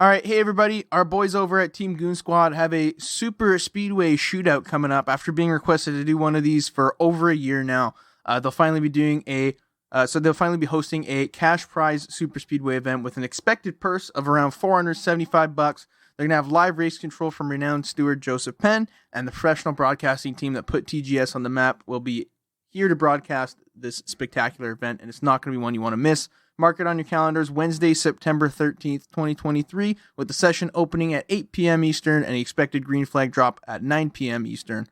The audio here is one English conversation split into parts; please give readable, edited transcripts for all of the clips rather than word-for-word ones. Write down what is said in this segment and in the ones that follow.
All right, hey everybody, our boys over at Team Goon Squad have a super speedway shootout coming up after being requested to do one of these for over a year now. They'll finally be hosting a cash prize super speedway event with an expected purse of around $475. They're going to have live race control from renowned steward Joseph Penn, and the professional broadcasting team that put TGS on the map will be here to broadcast this spectacular event, and it's not going to be one you want to miss. Mark it on your calendars, Wednesday, September 13th, 2023, with the session opening at 8 p.m. Eastern and the expected green flag drop at 9 p.m. Eastern.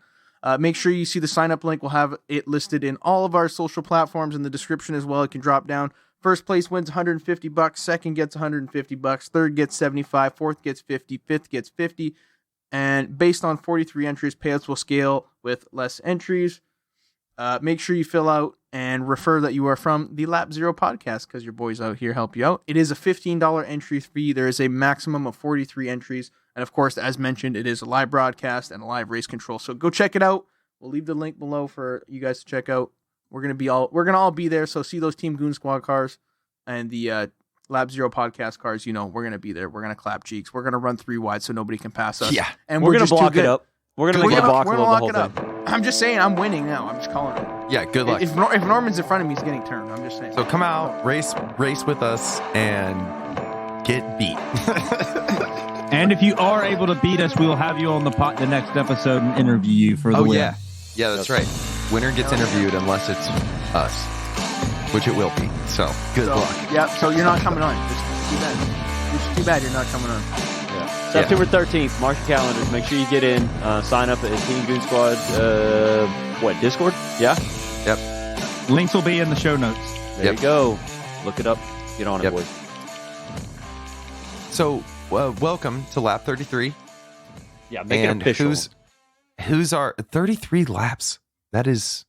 Make sure you see the sign-up link. We'll have it listed in all of our social platforms in the description as well. It can drop down. First place wins $150, second gets $150, third gets $75, fourth gets $50, fifth gets $50, and based on 43 entries, payouts will scale with less entries. Make sure you fill out and refer that you are from the Lap Zero podcast because your boys out here help you out. It is a $15 entry fee. There is a maximum of 43 entries. And of course, as mentioned, it is a live broadcast and a live race control. So go check it out. We'll leave the link below for you guys to check out. We're gonna all be there. So see those Team Goon Squad cars and the Lab Zero podcast cars. You know, we're gonna be there. We're gonna clap cheeks. We're gonna run 3 wide so nobody can pass us. Yeah, and we're gonna block it up. We're gonna make it blockable the whole thing. I'm just saying, I'm winning now. I'm just calling it. Yeah, good luck. If Norman's in front of me, he's getting turned. I'm just saying. So come out, race with us, and get beat. And if you are able to beat us, we will have you on the next episode and interview you for the win. Yeah, that's right. Winner gets interviewed unless it's us, which it will be. So good luck. Yep. So you're not coming on. Just too bad. It's too bad you're not coming on. Yeah. September 13th. Mark your calendars. Make sure you get in. Sign up at Team Goon Squad. Discord? Yeah. Yep. Links will be in the show notes. There you go. Look it up. Get on it, boys. So, welcome to Lap 33. Yeah, make it official. Who's our 33 laps? That is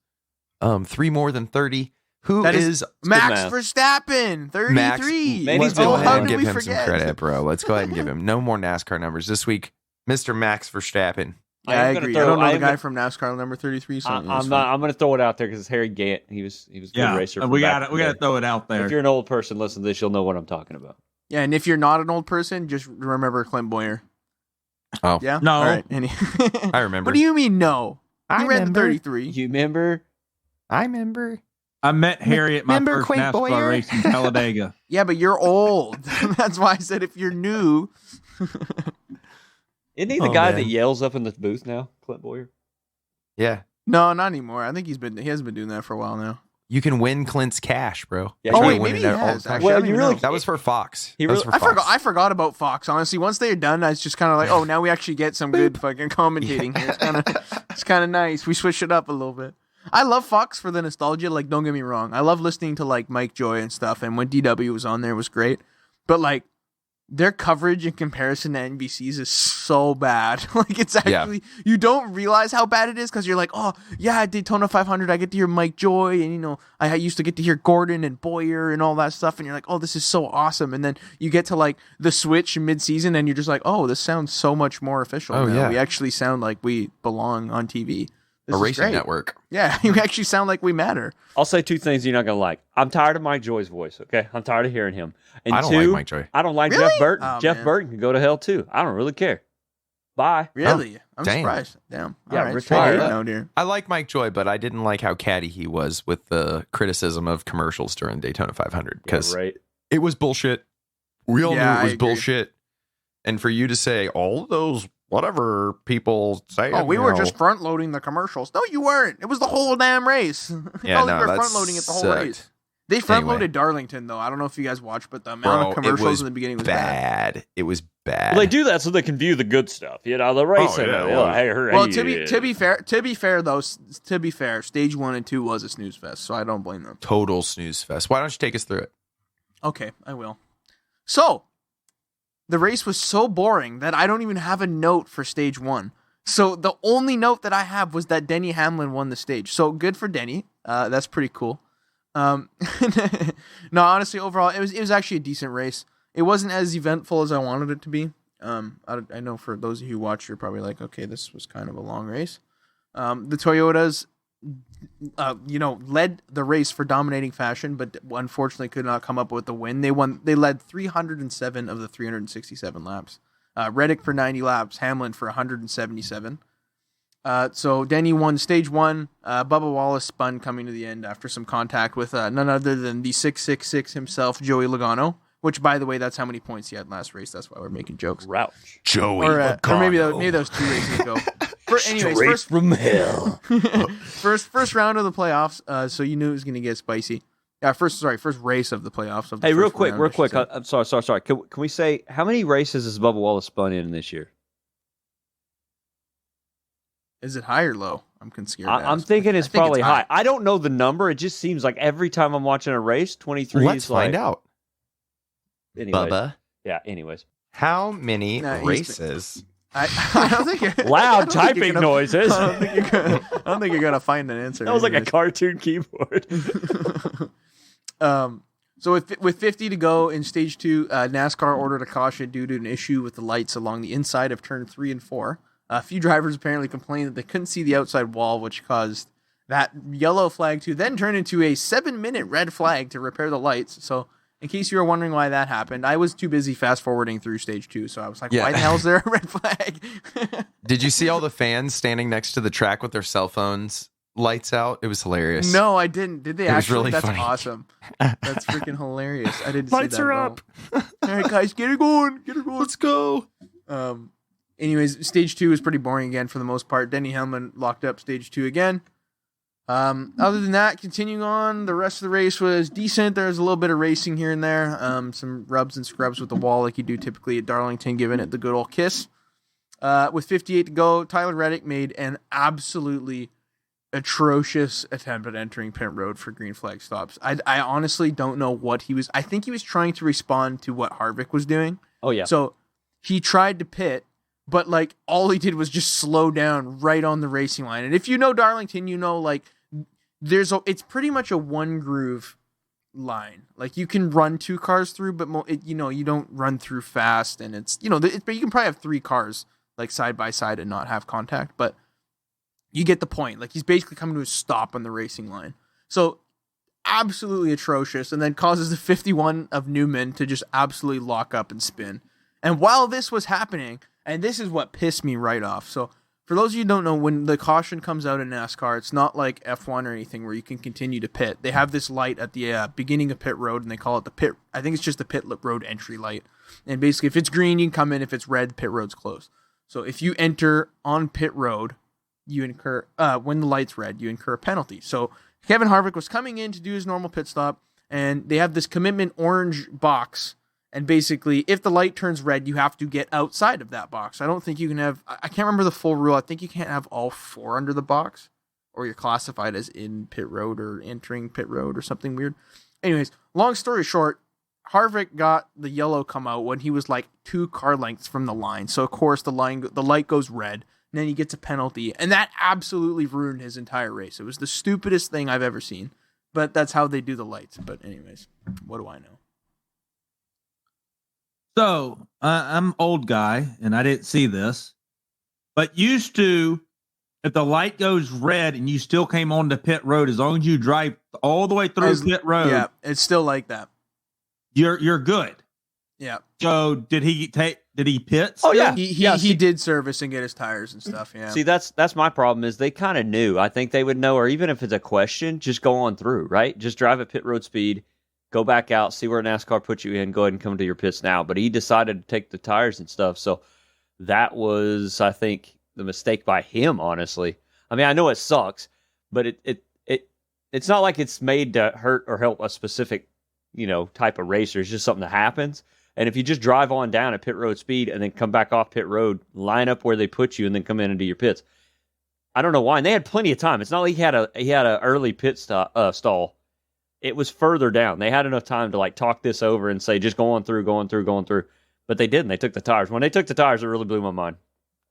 3 more than 30. Who is Max Verstappen? 33. Max, let's go ahead and give him some credit, bro. Let's go ahead and give him no more NASCAR numbers this week. Mr. Max Verstappen. Yeah, I agree. I don't know the guy from NASCAR number 33. So I'm going to throw it out there because it's Harry Gant. He was a good racer. We got to throw it out there. If you're an old person, listen to this. You'll know what I'm talking about. Yeah, and if you're not an old person, just remember Clint Boyer. Oh. Yeah? No. All right. I remember. What do you mean, no? I ran the 33. You remember? I remember. I met Harry at my first NASCAR Boyer? race in Talladega. Yeah, but you're old. That's why I said if you're new. Isn't he the guy that yells up in the booth now, Clint Boyer? Yeah. No, not anymore. I think he hasn't been doing that for a while now. You can win Clint's cash, bro. Yeah, maybe he has. Actually, that was for Fox. I forgot about Fox. Honestly, once they're done, I was just kind of like, oh, now we actually get some good fucking commentating here. It's kind of nice. We switch it up a little bit. I love Fox for the nostalgia. Like, don't get me wrong. I love listening to like Mike Joy and stuff. And when DW was on there, it was great. But like, their coverage in comparison to NBC's is so bad. Like, it's actually, you don't realize how bad it is because you're like, oh, yeah, at Daytona 500, I get to hear Mike Joy. And, you know, I used to get to hear Gordon and Boyer and all that stuff. And you're like, oh, this is so awesome. And then you get to, like, the switch mid-season and you're just like, oh, this sounds so much more official. Oh, yeah. We actually sound like we belong on TV. This a racing network. Yeah, you actually sound like we matter. I'll say 2 things you're not going to like. I'm tired of Mike Joy's voice, okay? I'm tired of hearing him. And I don't like Mike Joy. I don't like Really? Jeff Burton. Oh, Jeff man. Burton can go to hell, too. I don't really care. Bye. Really? I'm damn. surprised. Damn. Yeah, All right, retire. straight out here. I like Mike Joy, but I didn't like how catty he was with the criticism of commercials during Daytona 500 because it was bullshit. We all knew it was bullshit. And for you to say all those whatever people say, oh, we were just front loading the commercials. No, you weren't. It was the whole damn race. Yeah, we were front loading it the whole race. They front loaded Darlington though. I don't know if you guys watched, but the amount of commercials in the beginning was bad. It was bad. Well, they do that so they can view the good stuff. You know, the race. To be fair, stage 1 and 2 was a snooze fest, so I don't blame them. Total snooze fest. Why don't you take us through it? Okay, I will. So, the race was so boring that I don't even have a note for stage 1. So the only note that I have was that Denny Hamlin won the stage. So good for Denny. That's pretty cool. No, honestly, overall, it was actually a decent race. It wasn't as eventful as I wanted it to be. I know for those of you who watch, you're probably like, okay, this was kind of a long race. The Toyotas led the race for dominating fashion, but unfortunately could not come up with the win. They led 307 of the 367 laps. Reddick for 90 laps, Hamlin for 177. So Denny won stage 1. Bubba Wallace spun coming to the end after some contact with none other than the 666 himself, Joey Logano. Which, by the way, that's how many points he had last race. That's why we're making jokes. Rouch. Joey Logano. Or maybe that was 2 races ago. Straight from hell. first round of the playoffs. So you knew it was going to get spicy. Yeah, first race of the playoffs. Hey, real quick. I'm sorry. Can we say how many races has Bubba Wallace spun in this year? Is it high or low? I'm scared. I'm thinking it's probably high. I don't know the number. It just seems like every time I'm watching a race, 23. Let's find out. Anyways. Bubba. Yeah. Anyways, how many races? I don't think loud typing noises. I don't think you're gonna find an answer. That was like a cartoon keyboard. So with 50 to go in stage 2, NASCAR ordered a caution due to an issue with the lights along the inside of turn 3 and 4. A few drivers apparently complained that they couldn't see the outside wall, which caused that yellow flag to then turn into a 7-minute red flag to repair the lights. So. In case you were wondering why that happened, I was too busy fast-forwarding through stage 2, so I was like, why the hell is there a red flag? Did you see all the fans standing next to the track with their cell phones lights out? It was hilarious. No, I didn't. Did they actually? Really That's funny. Awesome. That's freaking hilarious. I didn't see that. Lights are up. All right, guys, get it going. Let's go. Anyways, stage 2 was pretty boring again for the most part. Denny Hamlin locked up stage 2 again. Other than that, continuing on, the rest of the race was decent. There was a little bit of racing here and there. Some rubs and scrubs with the wall like you do typically at Darlington, giving it the good old kiss. With 58 to go, Tyler Reddick made an absolutely atrocious attempt at entering pit road for green flag stops. I honestly don't know what he was. I think he was trying to respond to what Harvick was doing. Oh, yeah. So he tried to pit, but like all he did was just slow down right on the racing line. And if you know Darlington, you know like it's pretty much a one groove line. Like you can run 2 cars through, but you don't run through fast, and it's but you can probably have 3 cars like side by side and not have contact. But you get the point. Like he's basically coming to a stop on the racing line. So absolutely atrocious, and then causes the 51 of Newman to just absolutely lock up and spin. And while this was happening, and this is what pissed me right off. So for those of you who don't know, when the caution comes out in NASCAR, it's not like F1 or anything where you can continue to pit. They have this light at the beginning of pit road, and they call it the pit. I think it's just the pit road entry light. And basically, if it's green, you can come in. If it's red, pit road's closed. So if you enter on pit road, you incur when the light's red, you incur a penalty. So Kevin Harvick was coming in to do his normal pit stop, and they have this commitment orange box. And basically, if the light turns red, you have to get outside of that box. I don't think you can have... I can't remember the full rule. I think you can't have all 4 under the box, or you're classified as in pit road or entering pit road or something weird. Anyways, long story short, Harvick got the yellow come out when he was like 2 car lengths from the line. So, of course, the light goes red, and then he gets a penalty. And that absolutely ruined his entire race. It was the stupidest thing I've ever seen. But that's how they do the lights. But anyways, what do I know? So, I'm old guy, and I didn't see this. But used to, if the light goes red and you still came on the pit road, as long as you drive all the way through pit road. Yeah, it's still like that. You're good. Yeah. So, did he pit? Oh, yeah. He did service and get his tires and stuff, yeah. See, that's my problem is they kind of knew. I think they would know, or even if it's a question, just go on through, right? Just drive at pit road speed. Go back out, see where NASCAR put you in, go ahead and come to your pits now. But he decided to take the tires and stuff. So that was, I think, the mistake by him, honestly. I mean, I know it sucks, but it's not like it's made to hurt or help a specific, type of racer. It's just something that happens. And if you just drive on down at pit road speed and then come back off pit road, line up where they put you and then come in and do your pits. I don't know why. And they had plenty of time. It's not like he had a early pit stall. It was further down. They had enough time to like talk this over and say, just go on through. But they didn't. They took the tires. When they took the tires, it really blew my mind.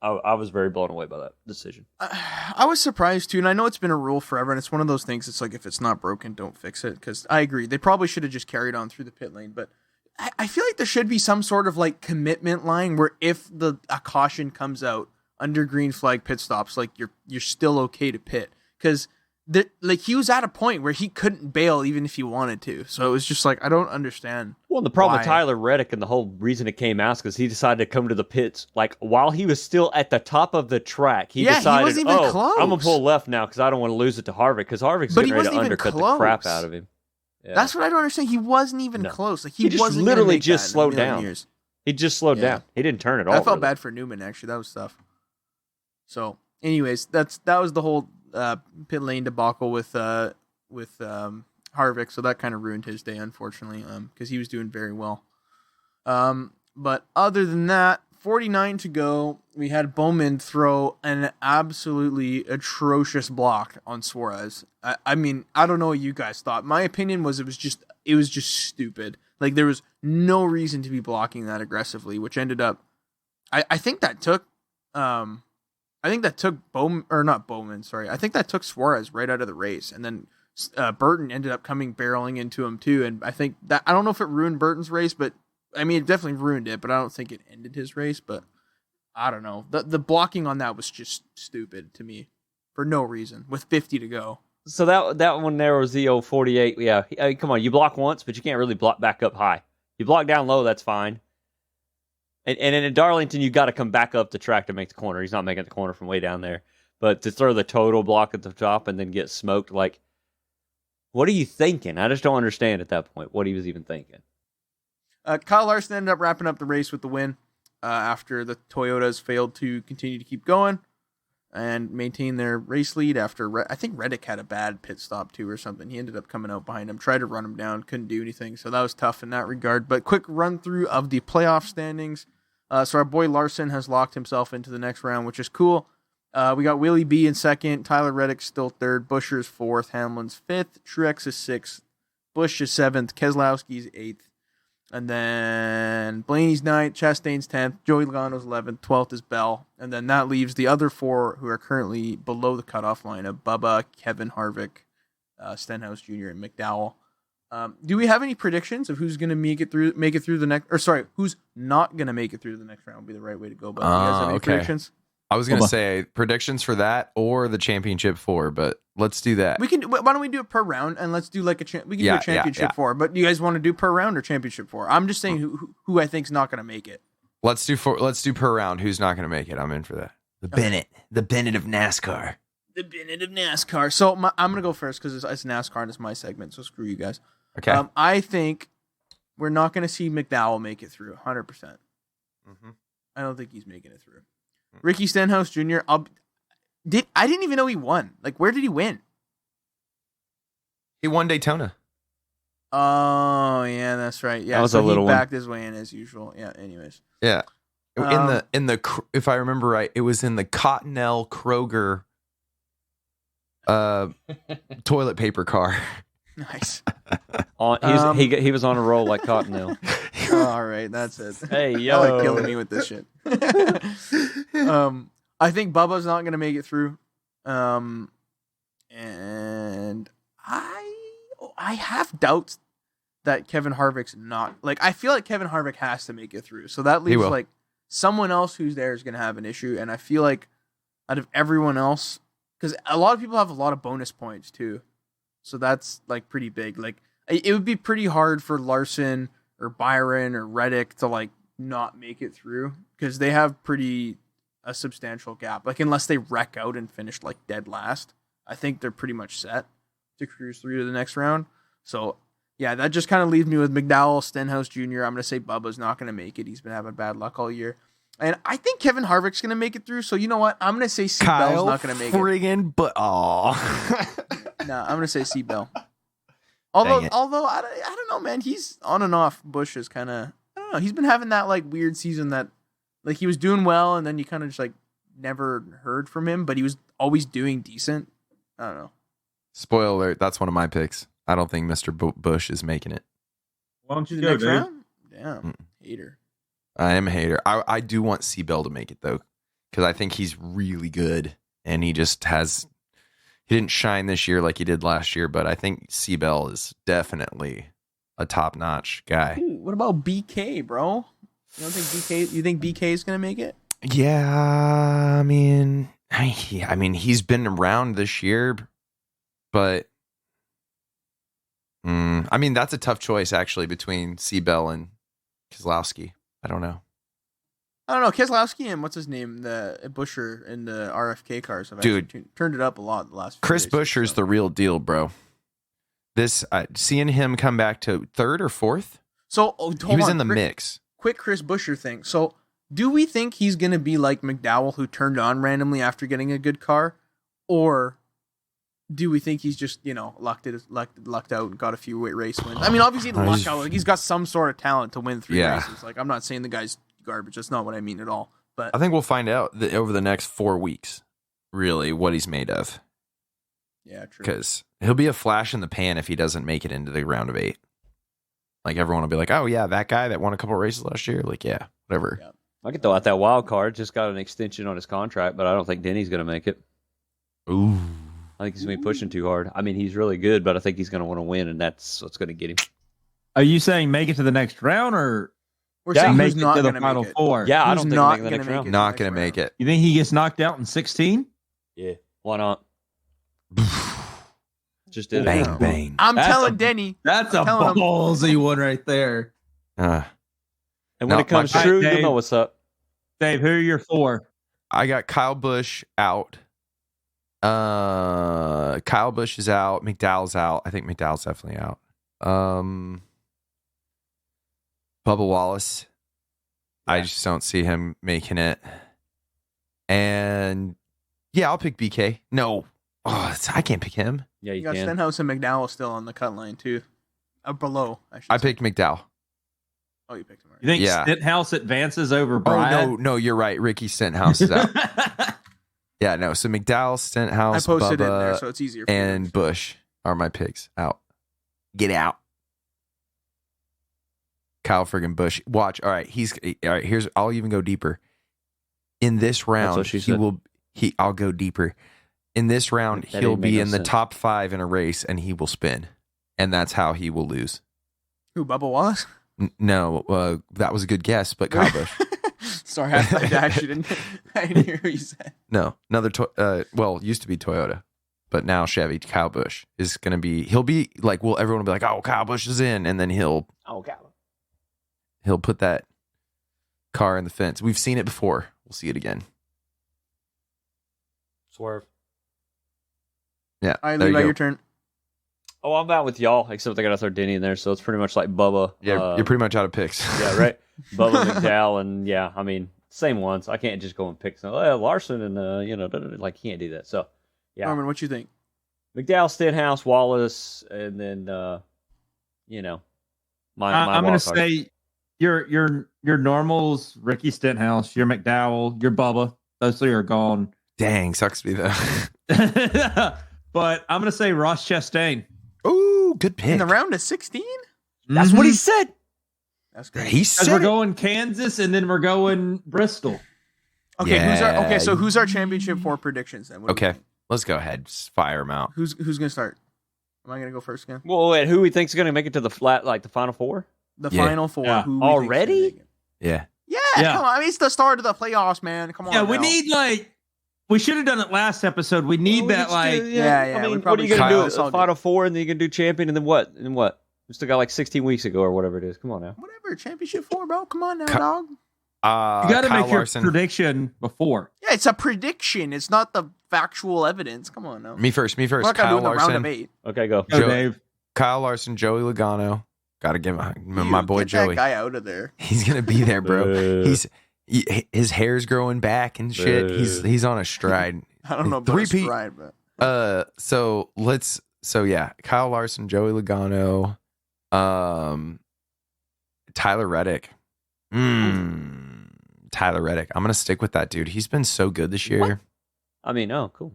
I was very blown away by that decision. I was surprised too. And I know it's been a rule forever. And it's one of those things. It's like, if it's not broken, don't fix it. Because I agree. They probably should have just carried on through the pit lane. But I feel like there should be some sort of like commitment line where if a caution comes out under green flag pit stops, like you're still okay to pit. Because he was at a point where he couldn't bail even if he wanted to. So it was just like, I don't understand. Well, the problem with Tyler Reddick and the whole reason it came out is because he decided to come to the pits like while he was still at the top of the track. He decided, he wasn't even close. I'm gonna pull left now because I don't want to lose it to Harvick because Harvick's getting ready to undercut the crap out of him. Yeah. That's what I don't understand. He wasn't even close. Like he just literally just slowed down. He just slowed down. He didn't turn at all. I felt bad for Newman actually. That was tough. So, anyways, that was the whole pit lane debacle with Harvick. So that kind of ruined his day, unfortunately, because he was doing very well. But other than that, 49 to go. We had Bowman throw an absolutely atrocious block on Suarez. I mean, I don't know what you guys thought. My opinion was it was just stupid. Like there was no reason to be blocking that aggressively, which ended up. I think that took Bowman, or not Bowman. Sorry, I think that took Suarez right out of the race, and then Burton ended up coming barreling into him too. And I think that I don't know if it ruined Burton's race, but I mean it definitely ruined it. But I don't think it ended his race. But I don't know. The blocking on that was just stupid to me for no reason with 50 to go. So that one there was the 48. Yeah, come on, you block once, but you can't really block back up high. You block down low, that's fine. And in Darlington, you got to come back up the track to make the corner. He's not making the corner from way down there. But to throw the total block at the top and then get smoked, like, what are you thinking? I just don't understand at that point what he was even thinking. Kyle Larson ended up wrapping up the race with the win after the Toyotas failed to continue to keep going and maintain their race lead after I think Reddick had a bad pit stop too or something. He ended up coming out behind him, tried to run him down, couldn't do anything. So that was tough in that regard. But quick run through of the playoff standings. So our boy Larson has locked himself into the next round, which is cool. We got Willie B in second, Tyler Reddick still third, Buescher's fourth, Hamlin's fifth, Truex is sixth, Busch is seventh, Keselowski's eighth, and then Blaney's ninth, Chastain's 10th, Joey Logano's 11th, 12th is Bell, and then that leaves the other four who are currently below the cutoff line of Bubba, Kevin Harvick, Stenhouse Jr., and McDowell. Do we have any predictions of who's going to make it through the next, or sorry, who's not going to make it through the next round would be the right way to go. But do you guys have any predictions? I was going to say predictions for that or the championship 4, but let's do that. We can. Why don't we do it per round and let's do like we can do a championship 4. But do you guys want to do per round or championship 4? I'm just saying who I think's not going to make it. Let's do per round. Who's not going to make it? I'm in for that. The Bennett of NASCAR. The Bennett of NASCAR. So I'm going to go first because it's NASCAR and it's my segment. So screw you guys. Okay. I think we're not going to see McDowell make it through 100%. Mm-hmm. I don't think he's making it through. Ricky Stenhouse Jr. I didn't even know he won. Like, where did he win? He won Daytona. Oh yeah, that's right. Yeah, that was a little he backed his way in as usual. Yeah. Anyways. Yeah. In the if I remember right, it was in the Cottonelle Kroger toilet paper car. Nice. He was on a roll like Cottonelle. All right, that's it. Hey, yo. Y'all are killing me with this shit. I think Bubba's not going to make it through. And I have doubts that Kevin Harvick's not. Like, I feel like Kevin Harvick has to make it through. So that leaves, like, someone else who's there is going to have an issue. And I feel like out of everyone else, because a lot of people have a lot of bonus points, too. So that's, like, pretty big. Like, it would be pretty hard for Larson or Byron or Reddick to, like, not make it through because they have a substantial gap. Like, unless they wreck out and finish, like, dead last, I think they're pretty much set to cruise through to the next round. So, yeah, that just kind of leaves me with McDowell, Stenhouse Jr. I'm going to say Bubba's not going to make it. He's been having bad luck all year. And I think Kevin Harvick's going to make it through. So, you know what? I'm going to say Seatbell's not going to make it. But No, I'm going to say Seatbell. Although I don't know, man. He's on and off. Busch is kind of, I don't know. He's been having that, like, weird season that, like, he was doing well, and then you kind of just, like, never heard from him, but he was always doing decent. I don't know. Spoiler alert, that's one of my picks. I don't think Mr. Busch is making it. Why don't you go, dude? Round? Damn, hater. I am a hater. I do want Seabell to make it, though, because I think he's really good, and he didn't shine this year like he did last year, but I think Seabell is definitely a top-notch guy. Ooh, what about BK, bro? You think BK is going to make it? Yeah, I mean, he's been around this year. But I mean, that's a tough choice actually between Seabell and Keselowski. I don't know. Keselowski and what's his name, the Buescher in the RFK cars have actually turned it up a lot the last few Chris days, Buescher's the real deal, bro. This seeing him come back to third or fourth. So he was in the mix. Quick Chris Buescher thing. So do we think he's going to be like McDowell, who turned on randomly after getting a good car, or do we think he's just lucked out and got a few race wins? I mean, obviously the luck out. Like, he's got some sort of talent to win 3 races. Like, I'm not saying the guy's garbage. That's not what I mean at all. But I think we'll find out over the next 4 weeks, really, what he's made of. Yeah, true. Because he'll be a flash in the pan if he doesn't make it into the round of 8. Like, everyone will be like, oh, yeah, that guy that won a couple races last year. Like, yeah, whatever. Yeah. I could throw out that wild card. Just got an extension on his contract, but I don't think Denny's going to make it. Ooh. I think he's going to be pushing too hard. I mean, he's really good, but I think he's going to want to win, and that's what's going to get him. Are you saying make it to the next round, or we're saying make who's it not to the going to final make it? 4? Yeah, I Who's don't think not he's going to make the next round. Not going to make it. You think he gets knocked out in 16? Yeah, why not? Just did bang, it. bang. I'm telling Denny. That's a ballsy one right there. And when it comes true, you know what's up. Dave, who are your 4? I got Kyle Busch out. Kyle Busch is out. McDowell's out. I think McDowell's definitely out. Bubba Wallace. Yeah. I just don't see him making it. And yeah, I'll pick BK. No. I can't pick him. Yeah, you got can. Stenhouse and McDowell still on the cut line too. Below, I picked McDowell. Oh, you picked him. Right. You think Stenhouse advances over Brad? Oh, no, you're right. Ricky Stenhouse is out. Yeah, no. So McDowell, Stenhouse, I posted Bubba, it in there, so it's easier for and Busch are my picks. Out. Get out. Kyle friggin' Busch. Watch. All right. Here's. I'll even go deeper. In this round, I'll go deeper. In this round, he'll be in the top 5 in a race, and he will spin, and that's how he will lose. Who, Bubba Wallace? No, that was a good guess, but Kyle Busch. Sorry, I actually didn't. I didn't hear what you said. No, another. Used to be Toyota, but now Chevy. Kyle Busch is going to be. He'll be like. Well, everyone will be like, "Oh, Kyle Busch is in," and then he'll put that car in the fence. We've seen it before. We'll see it again. Swerve. Yeah. All right, Levi, your turn. Oh, I'm out with y'all, except I got to throw Denny in there, so it's pretty much like Bubba. Yeah, you're pretty much out of picks. Yeah, right. Bubba, McDowell, and yeah, I mean, same ones. I can't just go and pick some. Larson and like can't do that. So, yeah. Norman, what you think? McDowell, Stenhouse, Wallace, and then I'm going to say your normals, Ricky Stenhouse, your McDowell, your Bubba. Those 3 are gone. Dang, sucks to be though. But I'm going to say Ross Chastain. Ooh, good pick. In the round of 16? That's what he said. That's great. He said we're going Kansas and then we're going Bristol. Okay, yeah. Who's our championship 4 predictions then? Okay, let's go ahead. Just fire them out. Who's going to start? Am I going to go first again? Well, wait, who we think's going to make it to the the final 4? The final 4. Yeah. Who already? Yeah. Yeah, come on. I mean, it's the start of the playoffs, man. Come on. Yeah, we need we should have done it last episode. We need that I mean, what are you going to do? The final 4, and then you can do champion, and then what? And what? We still got like 16 weeks ago or whatever it is. Come on now. Whatever. Championship 4, bro. Come on now, dog. You got to make Larson. your prediction before. Yeah, it's a prediction. It's not the factual evidence. Come on now. Me first. We're not Kyle doing the round Larson. of 8. Okay, go. Dave. Kyle Larson, Joey Logano. Got to give my boy Get Joey. that guy out of there. He's gonna be there, bro. His hair's growing back and shit. He's on a stride. I don't know about a stride, but So Kyle Larson, Joey Logano, Tyler Reddick. Tyler Reddick. I'm gonna stick with that dude. He's been so good this year. What? I mean, cool.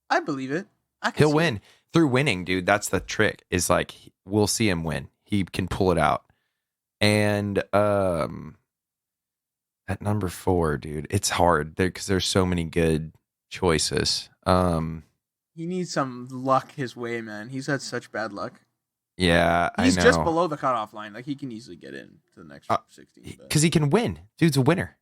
I believe it. He'll win through winning, dude. That's the trick. Is like we'll see him win. He can pull it out. And at number 4, dude, it's hard there because there's so many good choices. He needs some luck his way, man. He's had such bad luck. Yeah, he's I know. just below the cutoff line. Like he can easily get in to the next 16. Because he can win. Dude's a winner.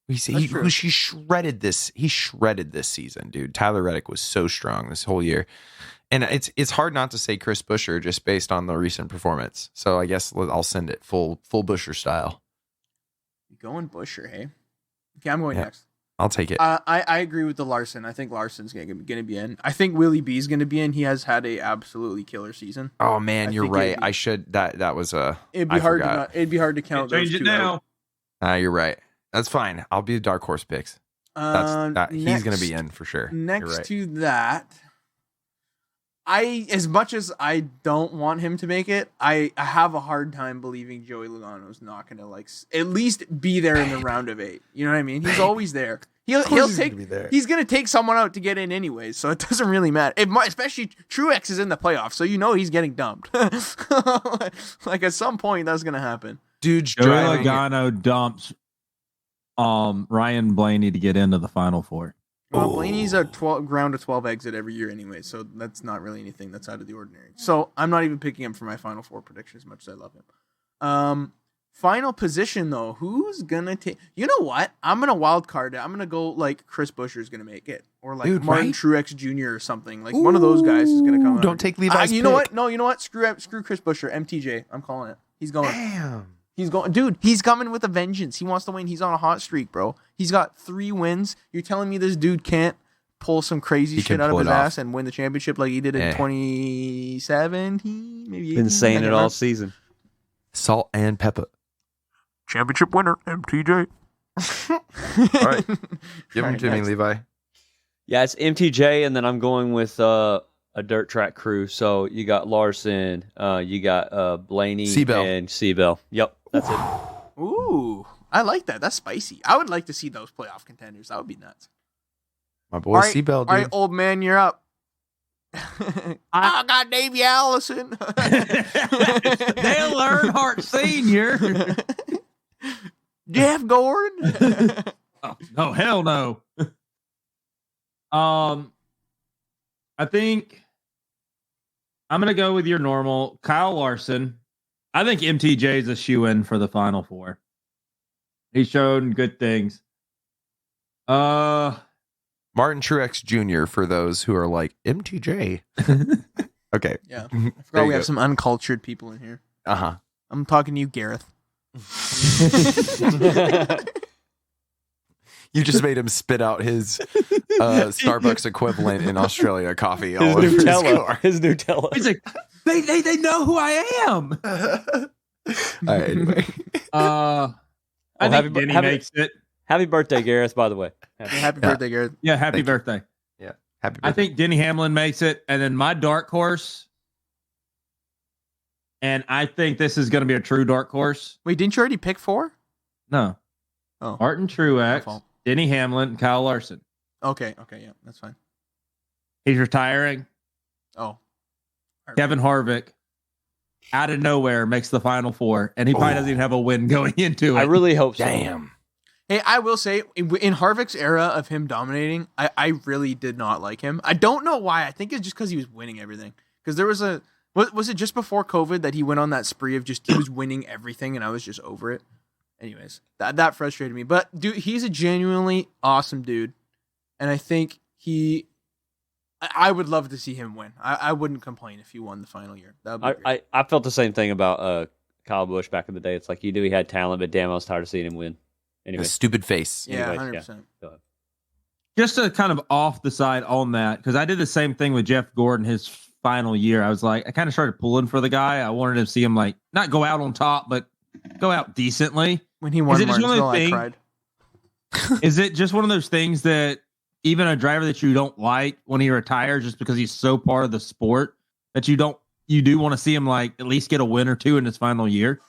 He shredded this. He shredded this season, dude. Tyler Reddick was so strong this whole year. And it's hard not to say Chris Buescher just based on the recent performance. So I guess I'll send it full Buescher style. You going Buescher, hey? Okay, I'm going next. I'll take it. I agree with the Larson. I think Larson's going to be in. I think Willie B is going to be in. He has had a absolutely killer season. Oh man, you're right. I should that was a. It'd be hard to count those two now. You're right. That's fine. I'll be the dark horse picks. He's going to be in for sure. Next to that, as much as I don't want him to make it, I have a hard time believing Joey Logano's not going to at least be there in the round of 8. You know what I mean? He's always there. He's going to take someone out to get in anyway, so it doesn't really matter. Especially Truex is in the playoffs, so he's getting dumped. Like at some point that's going to happen. Dude, Joey Logano dumps Ryan Blaney to get into the Final Four. Well, Blaney's a round of 12 exit every year anyway, so that's not really anything that's out of the ordinary. So I'm not even picking him for my Final Four prediction as much as I love him. Final position, though. Who's going to take... You know what? I'm going to wild card it. I'm going to go like Chris Buescher's going to make it. Or like Martin Truex Jr. or something. Like one of those guys is going to come out. Don't take Levi's pick. You know what? No, you know what? Screw Chris Buescher. MTJ. I'm calling it. He's going. Damn. He's going, dude. He's coming with a vengeance. He wants to win. He's on a hot streak, bro. He's got 3 wins. You're telling me this dude can't pull some crazy shit out of his ass and win the championship like he did in 2017? Maybe 18? Been saying it all season. Salt and pepper. Championship winner, MTJ. All right, give him to me, Levi. Yeah, it's MTJ, and then I'm going with a dirt track crew. So you got Larson, you got Blaney, and Seabell. Yep, that's it. Ooh, I like that. That's spicy. I would like to see those playoff contenders. That would be nuts. My boy Seabell, dude. All right, old man, you're up. I got Davey Allison. Dale Earnhardt Sr. Jeff Gordon. No, hell no. I think I'm going to go with your normal Kyle Larson. I think MTJ is a shoe-in for the Final Four. He's shown good things. Martin Truex Jr. for those who are like, MTJ. Okay. Yeah. I forgot we have some uncultured people in here. Uh-huh. I'm talking to you, Gareth. You just made him spit out his Starbucks equivalent in Australia coffee. His Nutella. He's like, they know who I am. All right, anyway. I think Denny makes it. Happy birthday, Gareth, by the way. Happy birthday, Gareth. Yeah, happy birthday. Yeah, happy birthday. I think Denny Hamlin makes it. And then my dark horse, and I think this is going to be a true dark horse. Wait, didn't you already pick 4? No. Oh. Martin Truex, Denny Hamlin, and Kyle Larson. Okay, yeah, that's fine. He's retiring. Oh. Kevin Harvick, out of nowhere, makes the Final Four, and he probably doesn't even have a win going into it. I really hope so. Damn. Hey, I will say, in Harvick's era of him dominating, I really did not like him. I don't know why. I think it's just because he was winning everything. Because there was was it just before COVID that he went on that spree of he was winning everything, and I was just over it. Anyways, that frustrated me. But dude, he's a genuinely awesome dude, and I think I would love to see him win. I wouldn't complain if he won the final year. That would be great. I felt the same thing about Kyle Busch back in the day. It's like he had talent, but damn, I was tired of seeing him win. Anyway, a stupid face. Yeah, 100%. Yeah. Just to kind of off the side on that, because I did the same thing with Jeff Gordon his final year. I was like, I kind of started pulling for the guy. I wanted to see him like not go out on top, but go out decently. When he won Martinsville, I cried. Is it just one of those things that even a driver that you don't like when he retires, just because he's so part of the sport, that you do want to see him like at least get a win or two in his final year?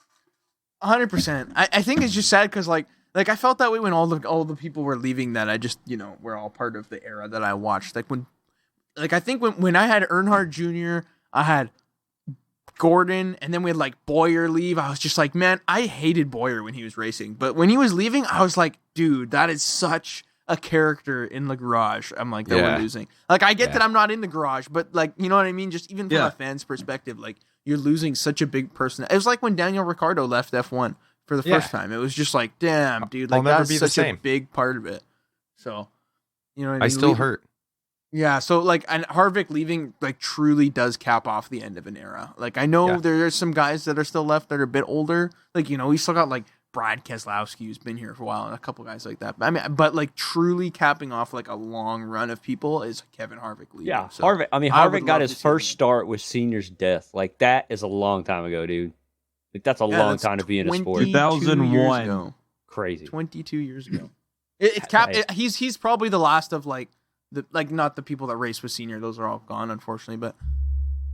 100%. I think it's just sad because like I felt that way when all the people were leaving that I just, we're all part of the era that I watched. Like I think when I had Earnhardt Jr., I had Gordon, and then we had like Boyer leave. I was just like, man, I hated Boyer when he was racing. But when he was leaving, I was like, dude, that is such a character in the garage. I'm like, we're losing. Like, I get that I'm not in the garage, but like, you know what I mean? Just even from a fan's perspective, like you're losing such a big person. It was like when Daniel Ricciardo left F1 for the first time. It was just like, damn, dude, like that's such a big part of it. So, you know what I mean? I still hurt. Yeah, so like, and Harvick leaving like truly does cap off the end of an era. Like, I know there's some guys that are still left that are a bit older. Like, we still got like Brad Keselowski, who's been here for a while, and a couple guys like that. But like truly capping off like a long run of people is Kevin Harvick leaving. Yeah, so Harvick. Harvick got his first start with Senior's death. Like, that is a long time ago, dude. Like, that's a long time to be in a sport. 2001. Crazy. 22 years ago. He's probably the last of like not the people that raced with Senior. Those are all gone, unfortunately, but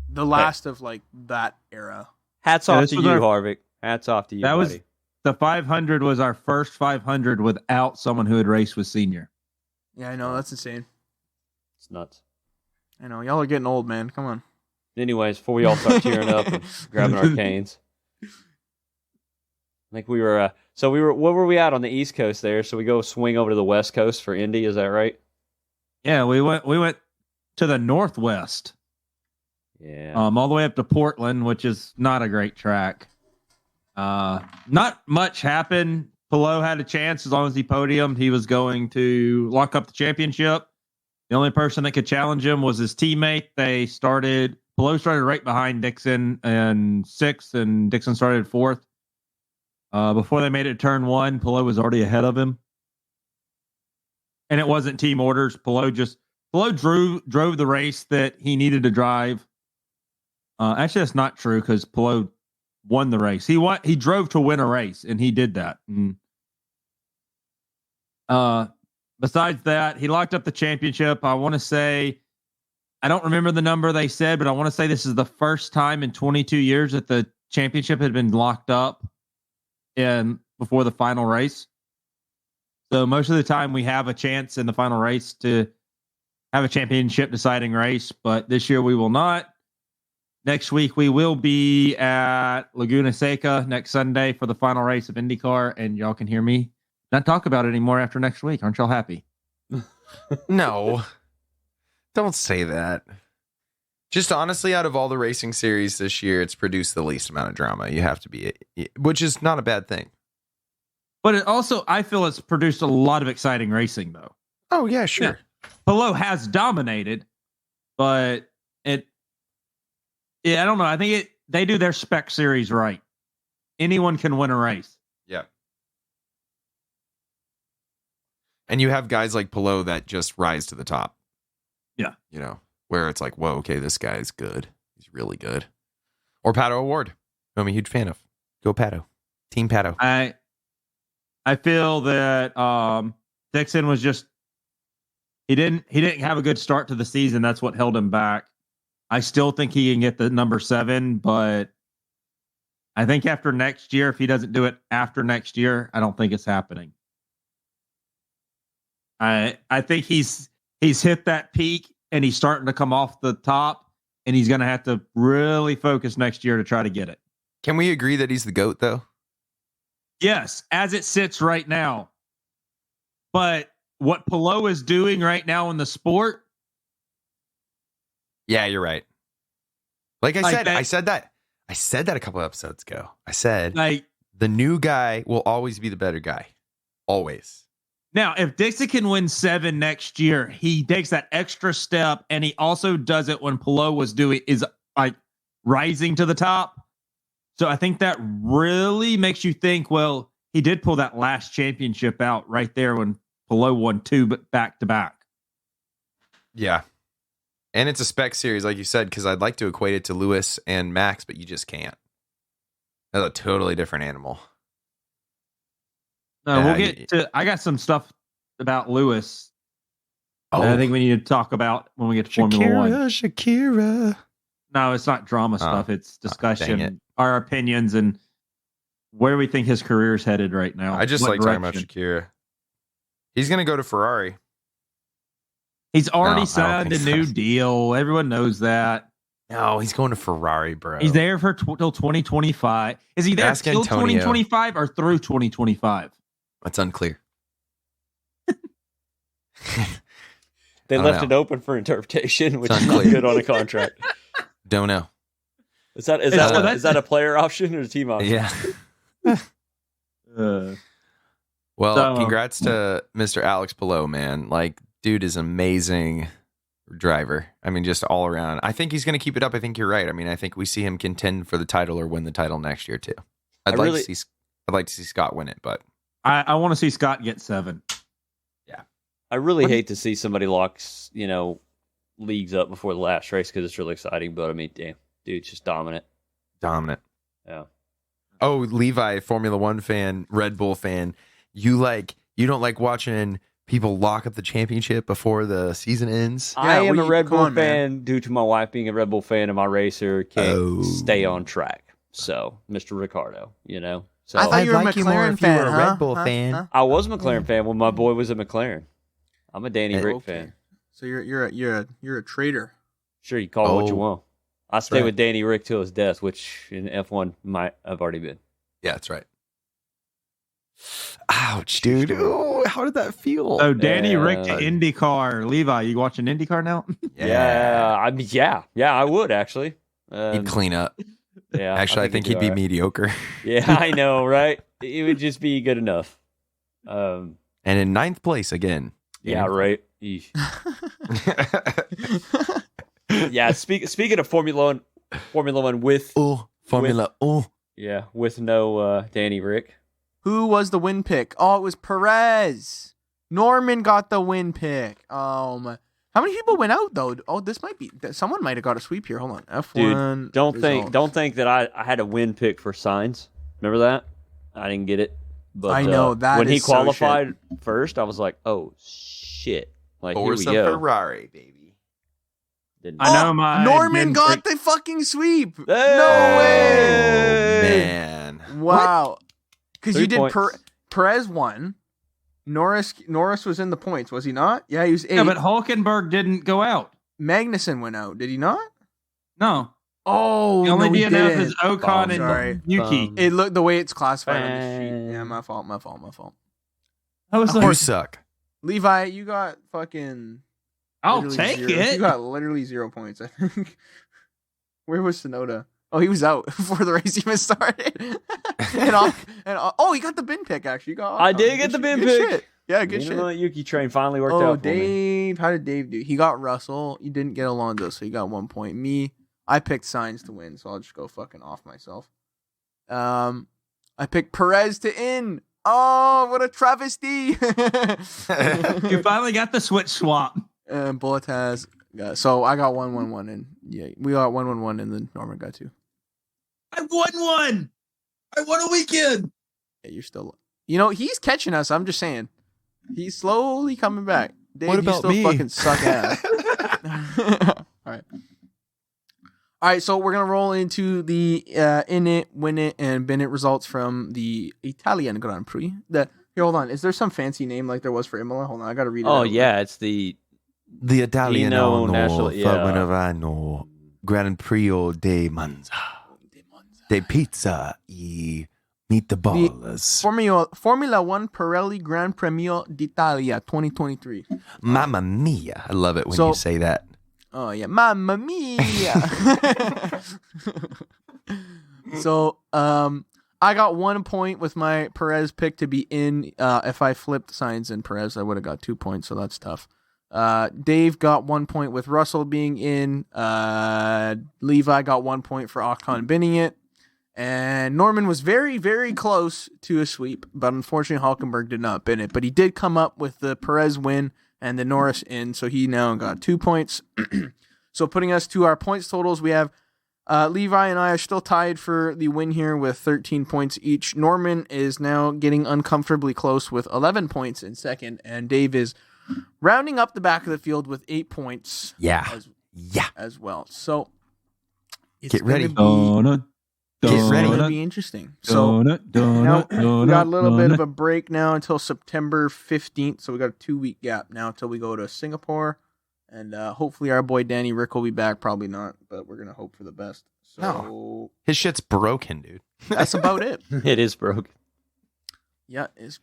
the last of like that era. Hats off to you, Harvick. Hats off to you, buddy. The 500 was our first 500 without someone who had raced with Senior. Yeah, I know. That's insane. It's nuts. I know. Y'all are getting old, man. Come on. Anyways, before we all start tearing up and grabbing our canes. Like we were, what were we at on the East Coast there? So we go swing over to the West Coast for Indy. Is that right? Yeah, we went to the Northwest. Yeah. All the way up to Portland, which is not a great track. Not much happened. Palou had a chance as long as he podiumed. He was going to lock up the championship. The only person that could challenge him was his teammate. Palou started right behind Dixon in 6th, and Dixon started 4th. Before they made it turn 1, Palou was already ahead of him. And it wasn't team orders. Palou drove the race that he needed to drive. Actually, that's not true because Palou won the race. He drove to win a race, and he did that. And, besides that, he locked up the championship. I want to say, I don't remember the number they said, but I want to say this is the first time in 22 years that the championship had been locked up before the final race. So most of the time we have a chance in the final race to have a championship deciding race, but this year we will not. Next week we will be at Laguna Seca next Sunday for the final race of IndyCar, and y'all can hear me not talk about it anymore after next week. Aren't y'all happy? No, don't say that. Just honestly, out of all the racing series this year, it's produced the least amount of drama. You have to be, which is not a bad thing. But it also, I feel it's produced a lot of exciting racing, though. Oh, yeah, sure. Yeah. Palou has dominated, but I don't know. I think they do their spec series right. Anyone can win a race. Yeah. And you have guys like Palou that just rise to the top. Yeah. Where it's like, whoa, okay, this guy is good. He's really good. Or Pato O'Ward, who I'm a huge fan of. Go Pato. Team Pato. I feel that Dixon was just he didn't have a good start to the season. That's what held him back. I still think he can get the number 7, but I think after next year, if he doesn't do it after next year, I don't think it's happening. I think he's hit that peak and he's starting to come off the top, and he's going to have to really focus next year to try to get it. Can we agree that he's the GOAT, though? Yes, as it sits right now. But what Palou is doing right now in the sport. Yeah, you're right. Like I said that a couple episodes ago. I said, the new guy will always be the better guy. Always. Now, if Dixon can win 7 next year, he takes that extra step, and he also does it when Palou was is like rising to the top. So I think that really makes you think, well, he did pull that last championship out right there when Palou won 2 back to back. Yeah. And it's a spec series, like you said, because I'd like to equate it to Lewis and Max, but you just can't. That's a totally different animal. No, we'll get to. I got some stuff about Lewis. Oh, I think we need to talk about when we get to Formula 1. Shakira. No, it's not drama stuff. It's discussion, our opinions, and where we think his career is headed right now. I just like talking about Shakira. He's going to go to Ferrari. He's already signed a new deal. Everyone knows that. No, he's going to Ferrari, bro. He's there for till 2025. Is he there till 2025 or through 2025? That's unclear. They left it open for interpretation, which is not good on a contract. Don't know. Is that a player option or a team option? Yeah. Well, congrats to Mr. Alex Palou, man. Like, dude is amazing. driver. I mean, just all around. I think he's going to keep it up. I think you're right. I mean, I think we see him contend for the title or win the title next year too. I'd like to see Scott win it, but I want to see Scott get 7. Yeah, I really hate to see somebody lock leagues up before the last race because it's really exciting. But I mean, damn, dude's just dominant. Yeah. Oh, Levi, Formula One fan, Red Bull fan. You don't like watching people lock up the championship before the season ends? I am a Red Bull fan due to my wife being a Red Bull fan, and my racer can't stay on track. So, Mr. Ricardo, So I thought you were a McLaren fan. A Red Bull fan. I was a McLaren fan when my boy was a McLaren. I'm a Danny Rick fan. So you're a traitor. Sure, you call it what you want. I stay with Danny Rick till his death, which in F1 might have already been. Yeah, that's right. Ouch, dude. Ooh, how did that feel? So Danny Rick to IndyCar. Levi, you watching IndyCar now? Yeah. I would actually. He'd clean up. Yeah. Actually, I think he'd be mediocre. Yeah, I know, right? It would just be good enough. And in 9th place again. Yeah, right. Yeah, speaking of Formula One with Formula One. Yeah, with no Danny Rick. Who was the win pick? Oh, it was Perez. Norman got the win pick. How many people went out though? Oh, this might be someone might have got a sweep here. Hold on, F1. Dude, don't think that I had a win pick for Sainz. Remember that? I didn't get it, but I know that when he qualified first, I was like, oh shit! Like Forza here we go, Ferrari, baby. I know my Norman got the fucking sweep. Hey! No way, man! Wow, because you did points. Perez won. Norris was in the points, was he not? Yeah, he was 8. Yeah, but Hulkenberg didn't go out. Magnussen went out, did he not? No. Oh, the only no, DNF is Ocon and Yuki. It looked the way it's classified on the sheet. Yeah, my fault. I was You suck. Levi, you got fucking. I'll take it. You got literally 0 points, I think. Where was Sonoda? Oh, he was out before the race even started. He got the bin pick, actually. I did get the bin pick. Shit. Yeah, good shit. The Yuki train finally worked out for Dave. me. How did Dave do? He got Russell. He didn't get Alonso, so he got 1 point. Me, I picked Sainz to win, so I'll just go fucking off myself. I picked Perez to in. Oh, what a travesty. You finally got the switch swap. And Bullet has. So I got 1-1-1, and yeah, we got 1-1-1, and then Norman got 2. I won one. I won a weekend. Yeah, you're still. He's catching us. I'm just saying, he's slowly coming back. Dave, what about you still me? Fucking suck ass. All right. So we're gonna roll into the in it, win it, and bin it results from the Italian Grand Prix. Here, hold on. Is there some fancy name like there was for Imola? Hold on, I gotta read it. Oh yeah, it's the Italiano National Formula Grand Prix di Monza. De pizza e meatballs. Formula One Pirelli Gran Premio d'Italia 2023. Mamma mia. I love it when you say that. Oh, yeah. Mamma mia. So, I got 1 point with my Perez pick to be in. If I flipped Sainz and Perez, I would have got 2 points, so that's tough. Dave got 1 point with Russell being in. Levi got 1 point for Ocon binning it. And Norman was very, very close to a sweep, but unfortunately Hulkenberg did not bin it. But he did come up with the Perez win and the Norris in, so he now got 2 points. So putting us to our points totals, we have Levi and I are still tied for the win here with 13 points each. Norman is now getting uncomfortably close with 11 points in second, and Dave is rounding up the back of the field with 8 points. As well. So it's get ready. It's going to be interesting. So now we got a little bit of a break now until September 15th. So we got a 2-week gap now until we go to Singapore. And hopefully our boy Danny Rick will be back. Probably not, but we're going to hope for the best. So no. His shit's broken, dude. That's about it. It is broken. Yeah, it's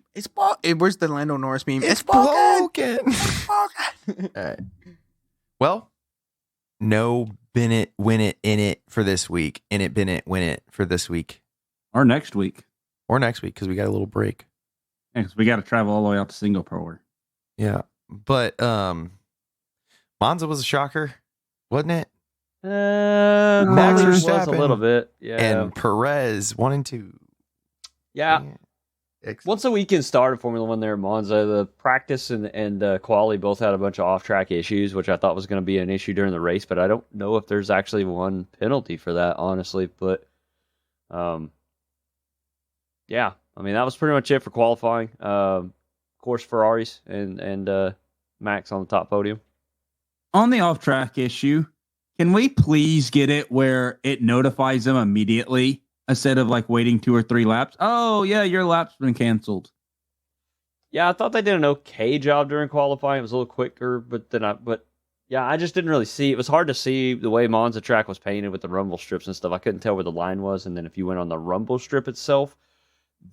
where's the Lando Norris meme? It's broken. It's broken. All right. Well, no bin it, win it, in it for this week. In it, bin it, win it for this week. Or next week. Because we got a little break. Yeah, because we got to travel all the way out to Singapore. Yeah. But Monza was a shocker, wasn't it? Max was a little bit, yeah. And Perez 1 and 2. Yeah. Once the weekend started, Formula One there at Monza, the practice and quali both had a bunch of off-track issues, which I thought was going to be an issue during the race, but I don't know if there's actually one penalty for that, honestly. But, yeah, I mean, that was pretty much it for qualifying. Of course, Ferraris and Max on the top podium. On the off-track issue, can we please get it where it notifies them immediately instead of like waiting 2 or 3 laps? Oh, yeah, your lap's been canceled. Yeah, I thought they did an okay job during qualifying. It was a little quicker, but yeah, I just didn't really see. It was hard to see the way Monza track was painted with the rumble strips and stuff. I couldn't tell where the line was, and then if you went on the rumble strip itself,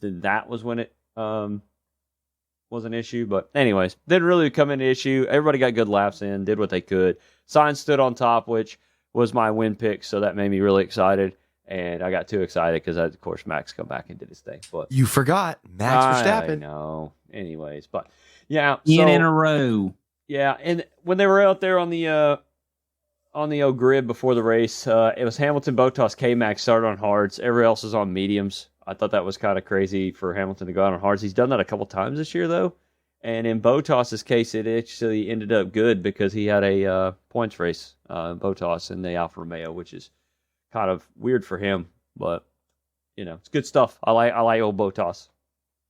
then that was when it was an issue. But anyways, didn't really come into issue. Everybody got good laps in, did what they could. Sainz stood on top, which was my win pick, so that made me really excited. And I got too excited because, of course, Max come back and did his thing. But you forgot Max Verstappen. I know. Anyways, but yeah, in a row. Yeah, and when they were out there on the grid before the race, it was Hamilton, Bottas, K-Max started on hards. Everybody else was on mediums. I thought that was kind of crazy for Hamilton to go out on hards. He's done that a couple times this year, though. And in Bottas's case, it actually ended up good because he had a points race, Bottas in the Alfa Romeo, which is kind of weird for him, but you know, it's good stuff. I like old Bottas.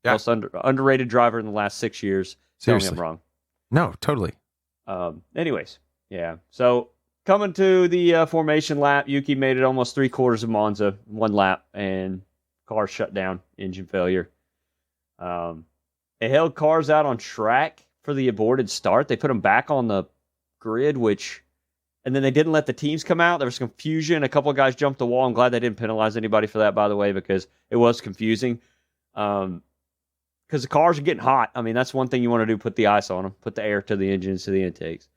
Yeah. Most underrated driver in the last 6 years. Seriously. Tell me I'm wrong. No, totally. Anyways, yeah. So coming to the formation lap, Yuki made it almost 3/4 of Monza, 1 lap, and car shut down, engine failure. It held cars out on track for the aborted start. They put them back on the grid, and then they didn't let the teams come out. There was confusion. A couple of guys jumped the wall. I'm glad they didn't penalize anybody for that, by the way, because it was confusing. Because the cars are getting hot. I mean, that's one thing you want to do, put the ice on them, put the air to the engines, to the intakes,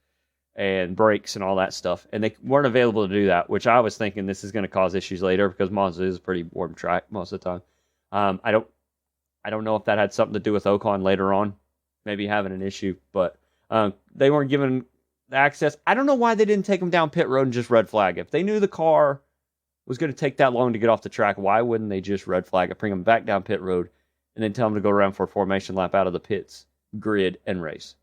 and brakes and all that stuff. And they weren't available to do that, which I was thinking this is going to cause issues later because Monza is a pretty warm track most of the time. I don't know if that had something to do with Ocon later on, maybe having an issue, but they weren't given access. I don't know why they didn't take them down pit road and just red flag. If they knew the car was going to take that long to get off the track, why wouldn't they just red flag it, bring them back down pit road, and then tell them to go around for a formation lap out of the pits, grid, and race?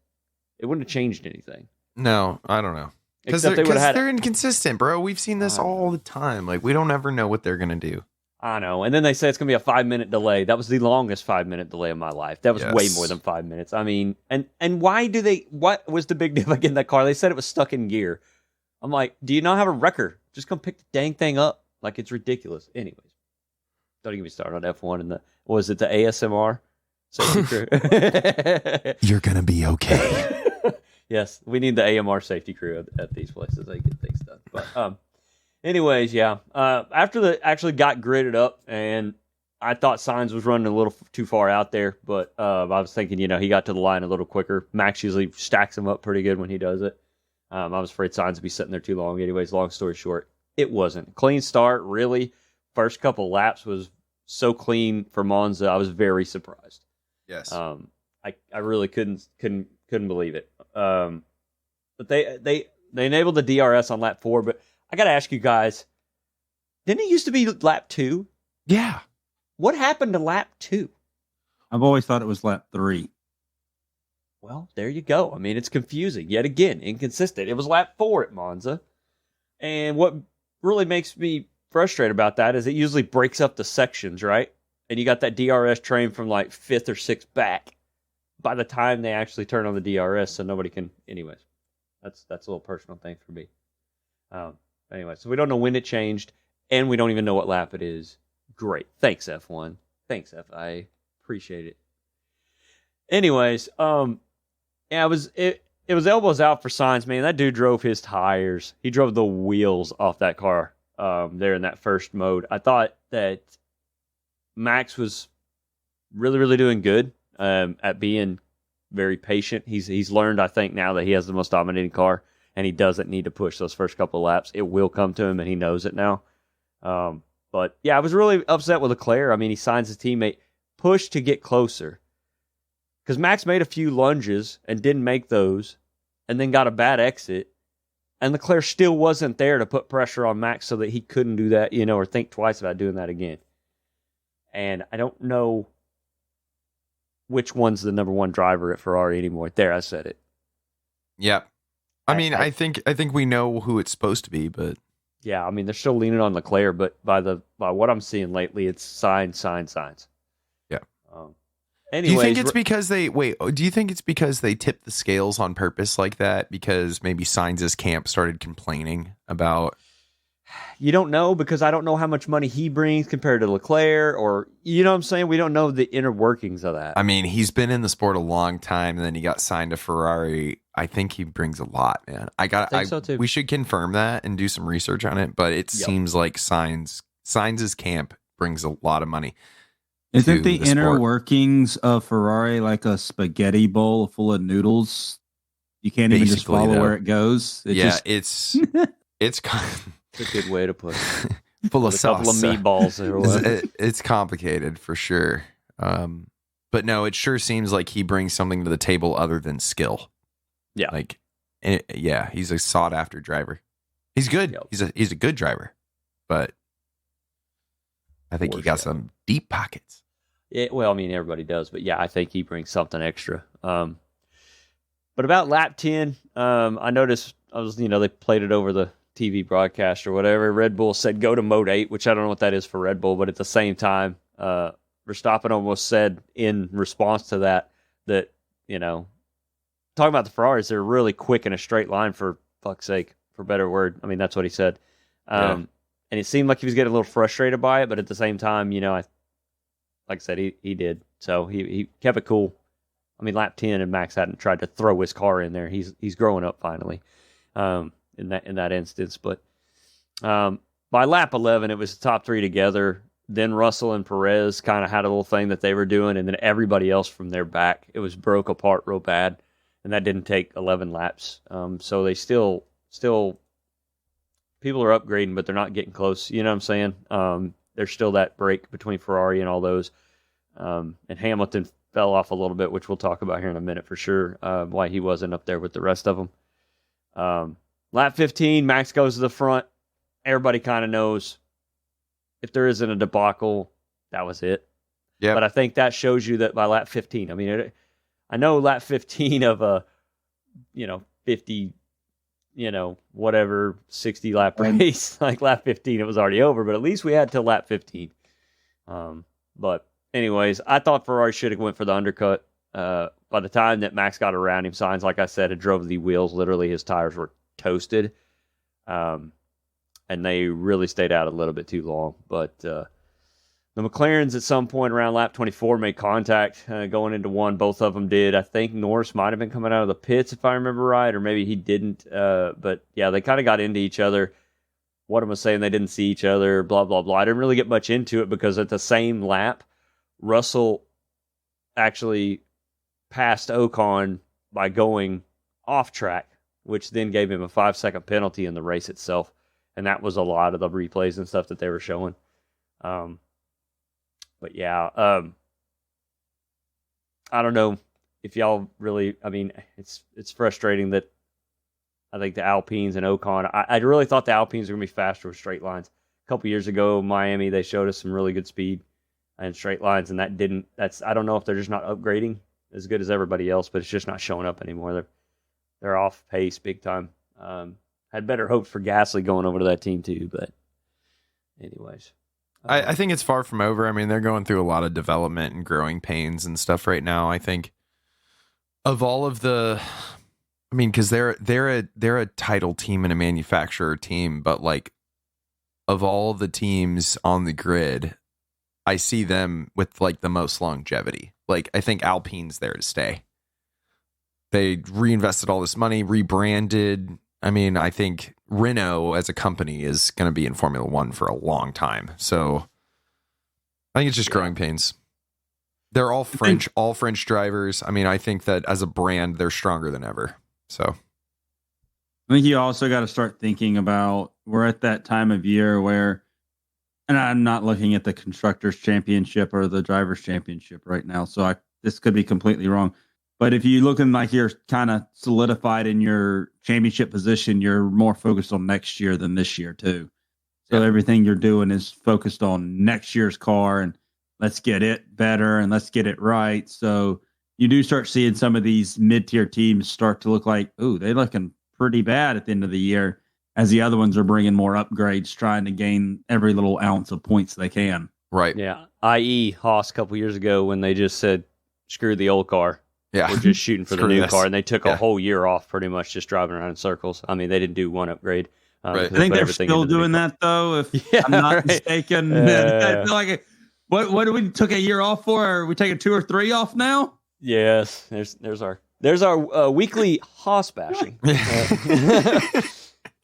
It wouldn't have changed anything. No, I don't know. Because they're inconsistent, bro. We've seen this all the time. Like, we don't ever know what they're going to do. I know. And then they say it's going to be a 5-minute delay. That was the longest 5-minute delay of my life. That was way more than 5 minutes. I mean, and why what was the big deal about getting that car? They said it was stuck in gear. I'm like, do you not have a wrecker? Just come pick the dang thing up. Like, it's ridiculous. Anyways, don't get me started on F1 and the ASMR safety crew. You're going to be okay. Yes, we need the AMR safety crew at these places. They get things done. But, anyways, yeah. After the actually got gridded up, and I thought Sainz was running a little too far out there, but I was thinking, he got to the line a little quicker. Max usually stacks him up pretty good when he does it. I was afraid Sainz would be sitting there too long. Anyways, long story short, it wasn't. Clean start, really. First couple laps was so clean for Monza. I was very surprised. Yes. I really couldn't believe it. But they enabled the DRS on lap 4, but I got to ask you guys, didn't it used to be lap 2? Yeah. What happened to lap 2? I've always thought it was lap 3. Well, there you go. I mean, it's confusing. Yet again, inconsistent. It was lap 4 at Monza. And what really makes me frustrated about that is it usually breaks up the sections, right? And you got that DRS train from like 5th or 6th back by the time they actually turn on the DRS, so nobody can... Anyways, that's a little personal thing for me. Anyway, so we don't know when it changed, and we don't even know what lap it is. Great. Thanks, F1. Thanks, F. I appreciate it. Anyways, yeah, it was elbows out for Sainz, man. That dude drove his tires. He drove the wheels off that car there in that first mode. I thought that Max was really, really doing good at being very patient. He's learned, I think, now that he has the most dominating car, and he doesn't need to push those first couple of laps. It will come to him, and he knows it now. But, yeah, I was really upset with Leclerc. I mean, he signs his teammate, push to get closer. Because Max made a few lunges and didn't make those, and then got a bad exit, And Leclerc still wasn't there to put pressure on Max so that he couldn't do that, or think twice about doing that again. And I don't know which one's the number one driver at Ferrari anymore. There, I said it. Yeah. I think we know who it's supposed to be, but yeah, they're still leaning on Leclerc, but by what I'm seeing lately, it's signs. Yeah. Anyways, do you think it's because do you think it's because they tipped the scales on purpose like that? Because maybe Sainz's camp started complaining about. You don't know, because I don't know how much money he brings compared to Leclerc, or, you know what I'm saying? We don't know the inner workings of that. He's been in the sport a long time, and then he got signed to Ferrari. I think he brings a lot, man. I think so too. We should confirm that and do some research on it, but it seems like Sainz's camp brings a lot of money. Isn't the inner workings of Ferrari like a spaghetti bowl full of noodles? You can't basically even just follow where it goes. It's It's a good way to put it. Full of sauce. A couple of meatballs or what. It's complicated for sure. But no, it sure seems like he brings something to the table other than skill. Yeah. He's a sought after driver. He's good. Yep. He's a good driver, but I think he got some deep pockets. Yeah, well, everybody does, but yeah, I think he brings something extra. But about lap 10, I noticed they played it over the TV broadcast or whatever. Red Bull said go to mode 8, which I don't know what that is for Red Bull, but at the same time, Verstappen almost said in response to that, talking about the Ferraris, they're really quick in a straight line, for fuck's sake, for a better word. That's what he said. And it seemed like he was getting a little frustrated by it, but at the same time, like I said, he did. So he kept it cool. Lap 10, and Max hadn't tried to throw his car in there. He's growing up finally. In that instance, but by lap 11, it was the top three together. Then Russell and Perez kind of had a little thing that they were doing, and then everybody else from their back, it was broke apart real bad, and that didn't take 11 laps. So they still people are upgrading, but they're not getting close. You know what I'm saying? There's still that break between Ferrari and all those, and Hamilton fell off a little bit, which we'll talk about here in a minute for sure. Why he wasn't up there with the rest of them. Lap 15, Max goes to the front. Everybody kind of knows if there isn't a debacle, that was it. Yeah. But I think that shows you that by lap 15. I know lap 15 of a, 50, whatever, 60 lap race, like lap 15, it was already over, but at least we had till lap 15. But anyways, I thought Ferrari should have went for the undercut. By the time that Max got around him, Sainz, like I said, had drove the wheels. Literally, his tires were toasted, and they really stayed out a little bit too long. But the McLarens at some point around lap 24 made contact going into one. Both of them did. I think Norris might have been coming out of the pits, if I remember right, or maybe he didn't. But yeah, they kind of got into each other. What am I saying? They didn't see each other, blah, blah, blah. I didn't really get much into it because at the same lap, Russell actually passed Ocon by going off track, which then gave him a 5-second penalty in the race itself. And that was a lot of the replays and stuff that they were showing. But yeah, I don't know if y'all really, it's frustrating that I think the Alpines and Ocon, I really thought the Alpines were going to be faster with straight lines. A couple years ago, Miami, they showed us some really good speed and straight lines, and I don't know if they're just not upgrading as good as everybody else, but it's just not showing up anymore. They're off pace big time. Had better hopes for Gasly going over to that team too, but anyways. I think it's far from over. They're going through a lot of development and growing pains and stuff right now. I think of all of the, because they're a title team and a manufacturer team, but like of all the teams on the grid, I see them with like the most longevity. Like I think Alpine's there to stay. They reinvested all this money, rebranded. I think Renault as a company is going to be in Formula One for a long time. So I think it's just growing pains. They're all French drivers. I think that as a brand, they're stronger than ever. So I think you also got to start thinking about, we're at that time of year where, and I'm not looking at the Constructors' Championship or the Drivers' Championship right now, so this could be completely wrong. But if you're looking like you're kind of solidified in your championship position, you're more focused on next year than this year too. So everything you're doing is focused on next year's car and let's get it better and let's get it right. So you do start seeing some of these mid-tier teams start to look like, ooh, they're looking pretty bad at the end of the year, as the other ones are bringing more upgrades, trying to gain every little ounce of points they can. Right. Yeah. I.e. Haas a couple years ago when they just said, screw the old car. Yeah. We're just shooting for the new this. car. And they took a whole year off pretty much just driving around in circles. I mean, they didn't do one upgrade. Right. I think they're still doing that, though, if I'm not mistaken. I feel like what we took a year off for? Are we taking 2 or 3 off now? Yes. There's our weekly Haas bashing.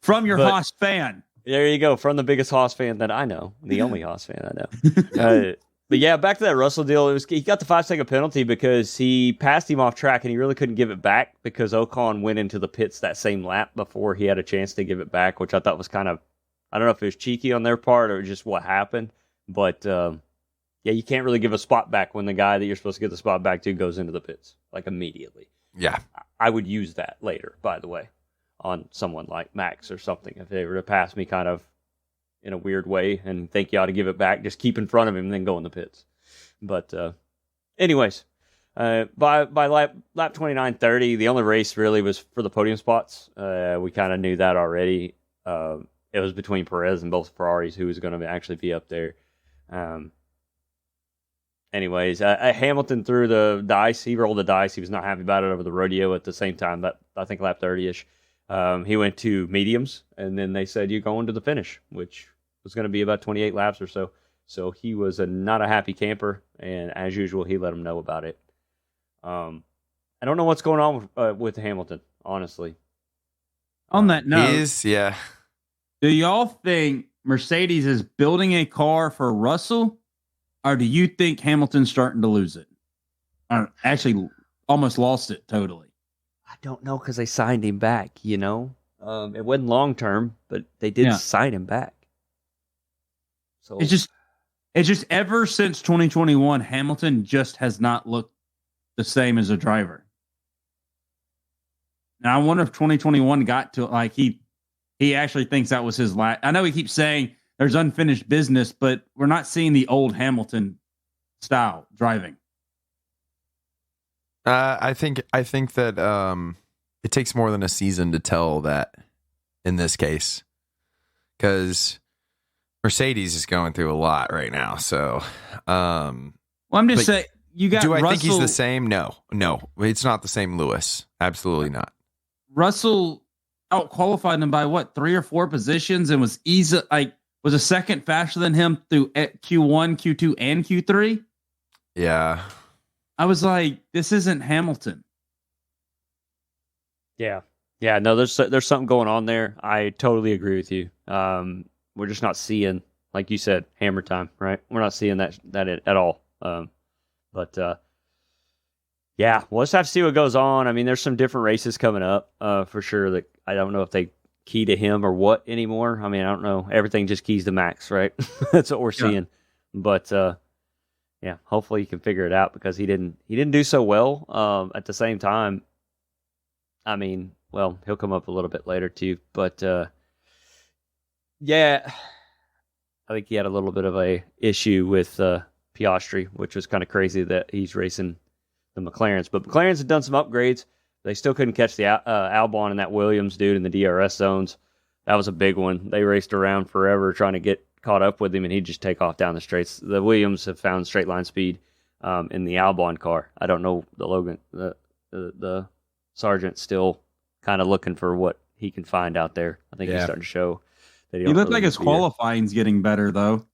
From your Haas fan. There you go. From the biggest Haas fan that I know. The only Haas fan I know. But yeah, back to that Russell deal. He got the 5-second penalty because he passed him off track and he really couldn't give it back because Ocon went into the pits that same lap before he had a chance to give it back, which I thought was kind of, I don't know if it was cheeky on their part or just what happened. But yeah, you can't really give a spot back when the guy that you're supposed to give the spot back to goes into the pits, like immediately. Yeah. I would use that later, by the way, on someone like Max or something. If they were to pass me kind of in a weird way and think you ought to give it back, just keep in front of him and then go in the pits. But anyways, by lap 29-30, the only race really was for the podium spots. We kind of knew that already. It was between Perez and both Ferraris who was going to actually be up there. Anyways, Hamilton threw the dice. He rolled the dice. He was not happy about it over the rodeo at the same time, but I think lap 30-ish. He went to mediums, and then they said, you're going to the finish, which was going to be about 28 laps or so. So he was not a happy camper, and as usual, he let them know about it. I don't know what's going on with Hamilton, honestly. On that note, do y'all think Mercedes is building a car for Russell, or do you think Hamilton's starting to lose it? Or actually, almost lost it totally. I don't know because they signed him back, you know. It wasn't long term, but they did sign him back. So it's just ever since 2021, Hamilton just has not looked the same as a driver. Now I wonder if 2021 got to like he actually thinks that was his last. I know he keeps saying there's unfinished business, but we're not seeing the old Hamilton style driving. I think that it takes more than a season to tell that in this case, because Mercedes is going through a lot right now. So, well, I'm just saying you got. Do I Russell, think he's the same? No, it's not the same Lewis. Absolutely not. Russell out-qualified him by what, 3 or 4 positions, and was was a second faster than him through Q1, Q2, and Q3. Yeah. I was like, this isn't Hamilton. Yeah. No, there's something going on there. I totally agree with you. We're just not seeing, like you said, hammer time, right? We're not seeing that at all. But yeah, we'll just have to see what goes on. I mean, there's some different races coming up for sure that I don't know if they key to him or what anymore. I mean, I don't know. Everything just keys to Max, right? That's what we're seeing. But yeah, hopefully he can figure it out because he didn't do so well. At the same time, I mean, well, he'll come up a little bit later too. But yeah, I think he had a little bit of a issue with Piastri, which was kind of crazy that he's racing the McLarens. But McLarens had done some upgrades. They still couldn't catch the Albon and that Williams dude in the DRS zones. That was a big one. They raced around forever trying to get caught up with him, and he'd just take off down the straights. The Williams have found straight line speed in the Albon car. I don't know the Logan, the Sargent's still kind of looking for what he can find out there. I think he's starting to show that he looked like his qualifying's getting better though.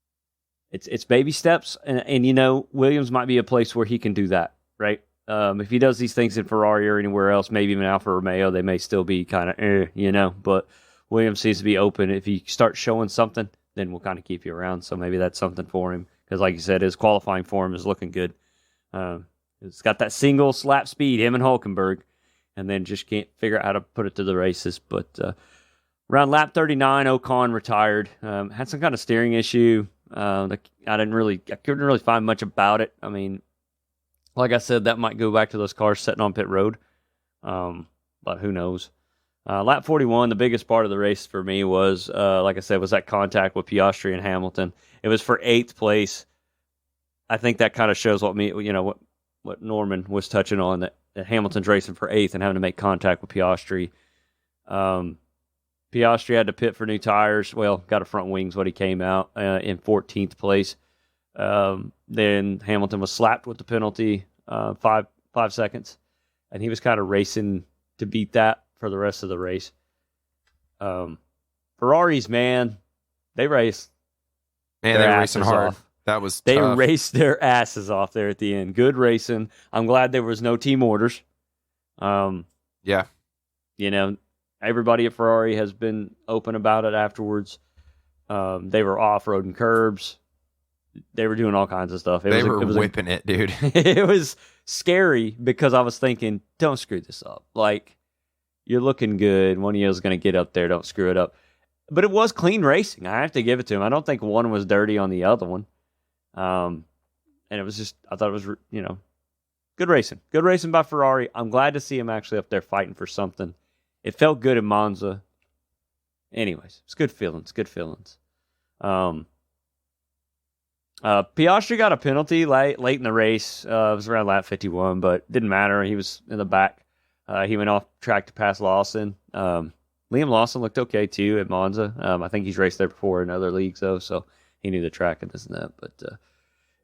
It's baby steps, and you know, Williams might be a place where he can do that, right? If he does these things in Ferrari or anywhere else, maybe even Alfa Romeo, they may still be kind of, you know, but Williams seems to be open. If he starts showing something, then we'll kind of keep you around. So maybe that's something for him. Because like you said, his qualifying form is looking good. It's got that single slap speed, him and Hulkenberg, and then just can't figure out how to put it to the races. But around lap 39, Ocon retired. Had some kind of steering issue. I couldn't really find much about it. I mean, like I said, that might go back to those cars sitting on pit road. But who knows? Lap 41, the biggest part of the race for me was, like I said, was that contact with Piastri and Hamilton. It was for 8th place. I think that kind of shows what Norman was touching on, that Hamilton's racing for 8th and having to make contact with Piastri. Piastri had to pit for new tires. Well, got a front wings when he came out in 14th place. Then Hamilton was slapped with the penalty, 5 seconds, and he was kind of racing to beat that for the rest of the race. Ferraris, man, they race. Man, they were racing hard. Off. That was They tough. raced their asses off there at the end. Good racing. I'm glad there was no team orders. Yeah. Everybody at Ferrari has been open about it afterwards. They were off-roading curbs. They were doing all kinds of stuff. They were whipping it, dude. It was scary because I was thinking, don't screw this up. Like, you're looking good. One of you is going to get up there. Don't screw it up. But it was clean racing. I have to give it to him. I don't think one was dirty on the other one. And it was just, I thought it was, good racing. Good racing by Ferrari. I'm glad to see him actually up there fighting for something. It felt good in Monza. Anyways, it's good feelings. Good feelings. Piastri got a penalty late in the race. It was around lap 51, but didn't matter. He was in the back. He went off track to pass Lawson. Liam Lawson looked okay too at Monza. I think he's raced there before in other leagues though, so he knew the track and this and that. But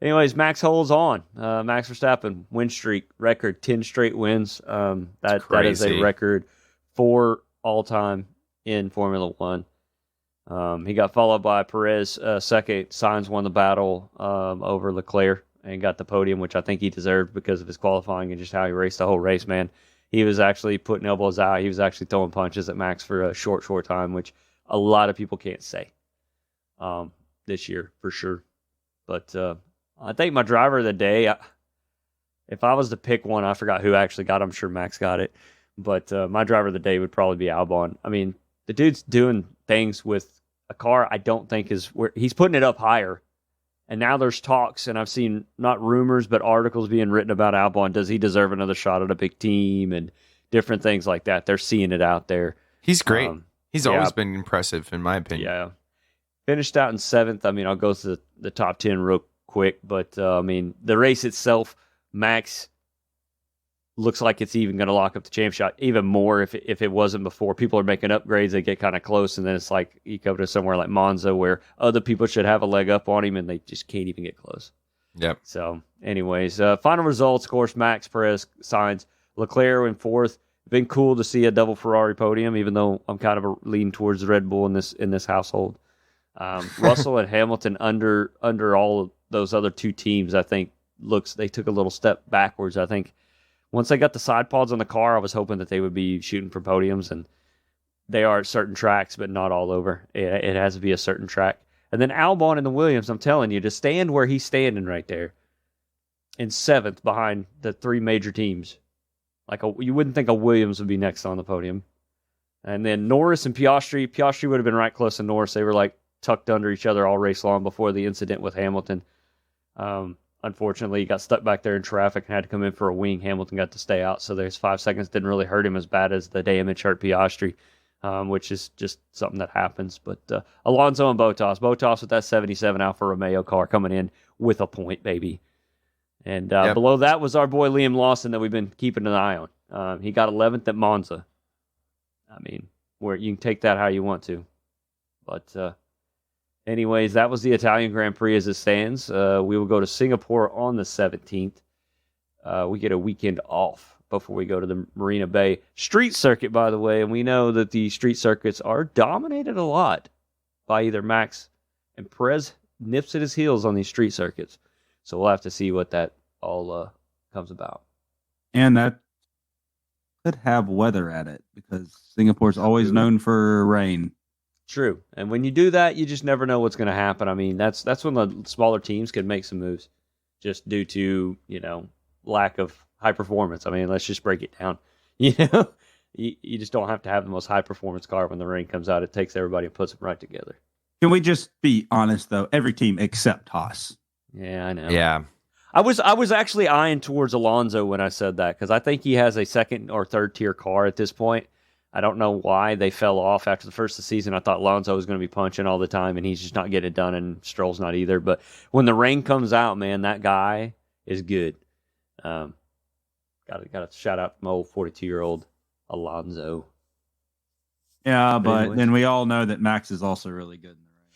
anyways, Max holds on. Max Verstappen win streak record, 10 straight wins. That is a record for all time in Formula One. He got followed by Perez second. Sainz won the battle over Leclerc and got the podium, which I think he deserved because of his qualifying and just how he raced the whole race, man. He was actually putting elbows out. He was actually throwing punches at Max for a short time, which a lot of people can't say this year for sure. But I think my driver of the day, if I was to pick one, I forgot who actually got it. I'm sure Max got it. But my driver of the day would probably be Albon. I mean, the dude's doing things with a car I don't think is where he's putting it up higher. And now there's talks, and I've seen not rumors, but articles being written about Albon. Does he deserve another shot at a big team and different things like that? They're seeing it out there. He's great. He's always been impressive, in my opinion. Yeah. Finished out in 7th. I mean, I'll go to the top 10 real quick. But, I mean, the race itself, Max looks like it's even going to lock up the championship even more if it wasn't before. People are making upgrades. They get kind of close, and then it's like you go to somewhere like Monza where other people should have a leg up on him, and they just can't even get close. Yep. So, anyways, final results, of course, Max, Perez, Sainz, Leclerc in 4th. Been cool to see a double Ferrari podium, even though I'm kind of leaning towards the Red Bull in this household. Russell and Hamilton under all of those other two teams, I think, they took a little step backwards. I think once they got the side pods on the car, I was hoping that they would be shooting for podiums, and they are at certain tracks, but not all over. It has to be a certain track. And then Albon and the Williams, I'm telling you, to stand where he's standing right there in 7th behind the 3 major teams. You wouldn't think a Williams would be next on the podium. And then Norris and Piastri would have been right close to Norris. They were like tucked under each other all race long before the incident with Hamilton. Unfortunately, he got stuck back there in traffic and had to come in for a wing. Hamilton got to stay out, so there's 5 seconds. Didn't really hurt him as bad as the damage hurt Piastri, which is just something that happens. But Alonso and Bottas with that 77 Alfa Romeo car coming in with a point, baby. And below that was our boy Liam Lawson that we've been keeping an eye on. He got 11th at Monza. I mean, where you can take that how you want to. But anyways, that was the Italian Grand Prix as it stands. We will go to Singapore on the 17th. We get a weekend off before we go to the Marina Bay street circuit, by the way. And we know that the street circuits are dominated a lot by either Max and Perez nips at his heels on these street circuits. So we'll have to see what that all comes about. And that could have weather at it because Singapore's always known for rain. True. And when you do that, you just never know what's going to happen. I mean, that's when the smaller teams can make some moves just due to, lack of high performance. I mean, let's just break it down. You just don't have to have the most high performance car when the rain comes out. It takes everybody and puts them right together. Can we just be honest, though? Every team except Haas. Yeah, I know. Yeah. I was actually eyeing towards Alonso when I said that because I think he has a second or third tier car at this point. I don't know why they fell off after the first of the season. I thought Alonso was going to be punching all the time, and he's just not getting it done, and Stroll's not either. But when the rain comes out, man, that guy is good. Got to shout out my old 42-year-old Alonso. Yeah, but then we all know that Max is also really good in the rain.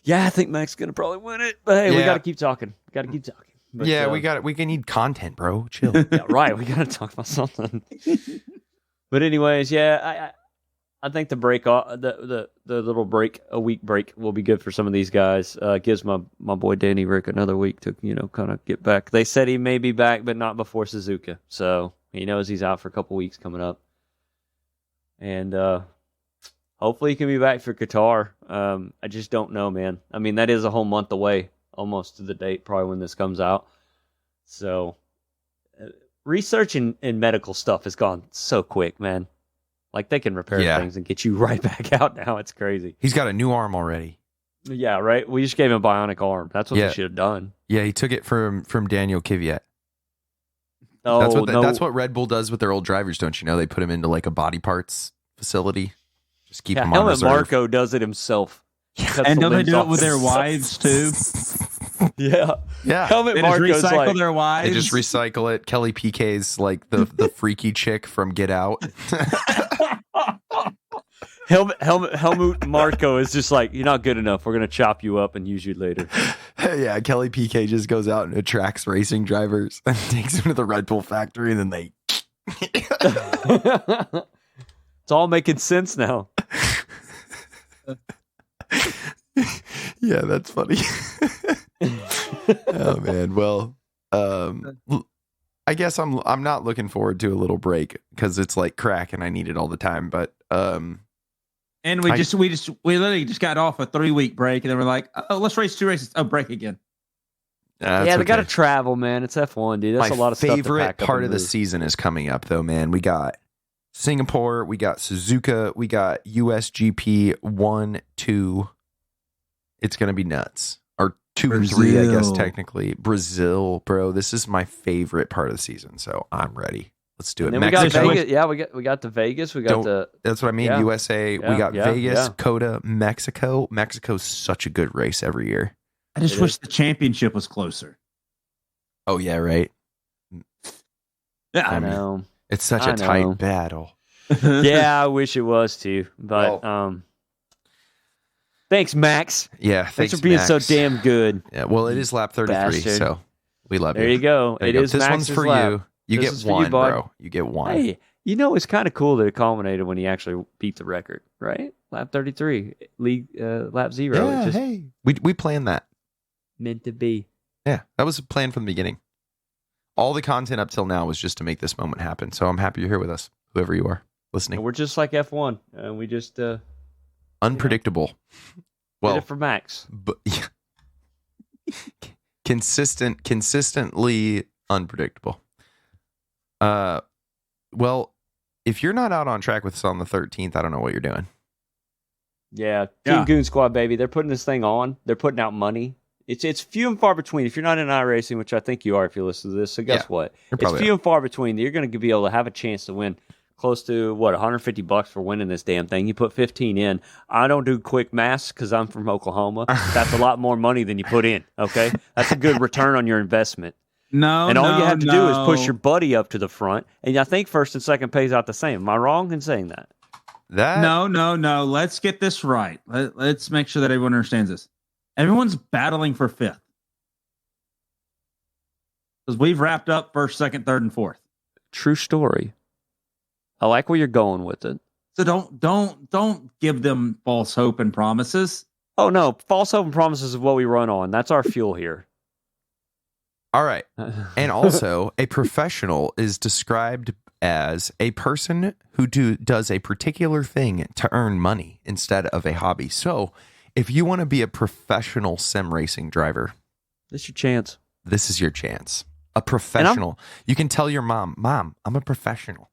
Yeah, I think Max is going to probably win it. But hey, we got to keep talking. But, we need content, bro. Chill. Yeah, right. We got to talk about something. But anyways, yeah, I think the break, the little break, a week break, will be good for some of these guys. Gives my boy Danny Rick another week to kind of get back. They said he may be back, but not before Suzuka, so he knows he's out for a couple weeks coming up, and hopefully he can be back for Qatar. I just don't know, man. I mean, that is a whole month away, almost to the date, probably when this comes out. So research and medical stuff has gone so quick, man. Like, they can repair things and get you right back out now. It's crazy. He's got a new arm already. Yeah, right? We just gave him a bionic arm. That's what they should have done. Yeah, he took it from Daniel Kvyat. Oh, that's what Red Bull does with their old drivers, don't you know? They put him into like a body parts facility. Just keep him on Helmut reserve. Marko does it himself. And don't they do it with their wives, too? Yeah. Helmut Marko's recycle their wives. They just recycle it. Kelly PK's like the freaky chick from Get Out. Helmut Marko is just like, you're not good enough. We're going to chop you up and use you later. Yeah, Kelly PK just goes out and attracts racing drivers and takes them to the Red Bull factory, and then they... It's all making sense now. Yeah, that's funny. Oh man, well, I guess I'm not looking forward to a little break because it's like crack and I need it all the time. But and we literally just got off a 3-week break, and then we're like, oh, let's race 2 races. Oh, break again. They got to travel, man. It's F1, dude. That's a lot of stuff. My favorite part of the season is coming up, though, man. We got Singapore, we got Suzuka, we got USGP 1, 2. It's gonna be nuts. Or 2 and 3, I guess technically. Brazil, bro. This is my favorite part of the season, so I'm ready. Let's do it. And then we got Vegas. Yeah, we got the Vegas. That's what I mean. USA. We got Vegas, COTA, Mexico. Mexico's such a good race every year. I just wish the championship was closer. Oh yeah, right. Yeah, I know. It's such a tight battle. Yeah, I wish it was too. But thanks, Max. Yeah, thanks for being Max. so damn good. Yeah, well, it is lap 33, bastard. So we love you. There you go. It is. This Max's one's for lap. you. You get one, bro. You get one. Hey, it's kind of cool that it culminated when he actually beat the record, right? Lap 33, lap 0. Yeah, we planned that. Meant to be. Yeah, that was planned from the beginning. All the content up till now was just to make this moment happen. So I'm happy you're here with us, whoever you are listening. And we're just like F1. We just unpredictable. Well, did it for Max, but consistently unpredictable. Well, if you're not out on track with us on the 13th, I don't know what you're doing. Yeah, Team Goon Squad, baby. They're putting this thing on. They're putting out money. It's few and far between. If you're not in iRacing, which I think you are if you listen to this, so guess what? It's few and far between. You're going to be able to have a chance to win close to, $150 for winning this damn thing. You put 15 in. I don't do quick maths because I'm from Oklahoma. That's a lot more money than you put in, okay? That's a good return on your investment. No, and all you have to do is push your buddy up to the front, and I think first and second pays out the same. Am I wrong in saying that? No. Let's get this right. Let's make sure that everyone understands this. Everyone's battling for 5th. Because we've wrapped up 1st, 2nd, 3rd, and 4th. True story. I like where you're going with it. So don't give them false hope and promises. Oh no, false hope and promises is what we run on. That's our fuel here. All right. And also, a professional is described as a person who does a particular thing to earn money instead of a hobby. So, if you want to be a professional sim racing driver, this is your chance. This is your chance. A professional. You can tell your mom, I'm a professional.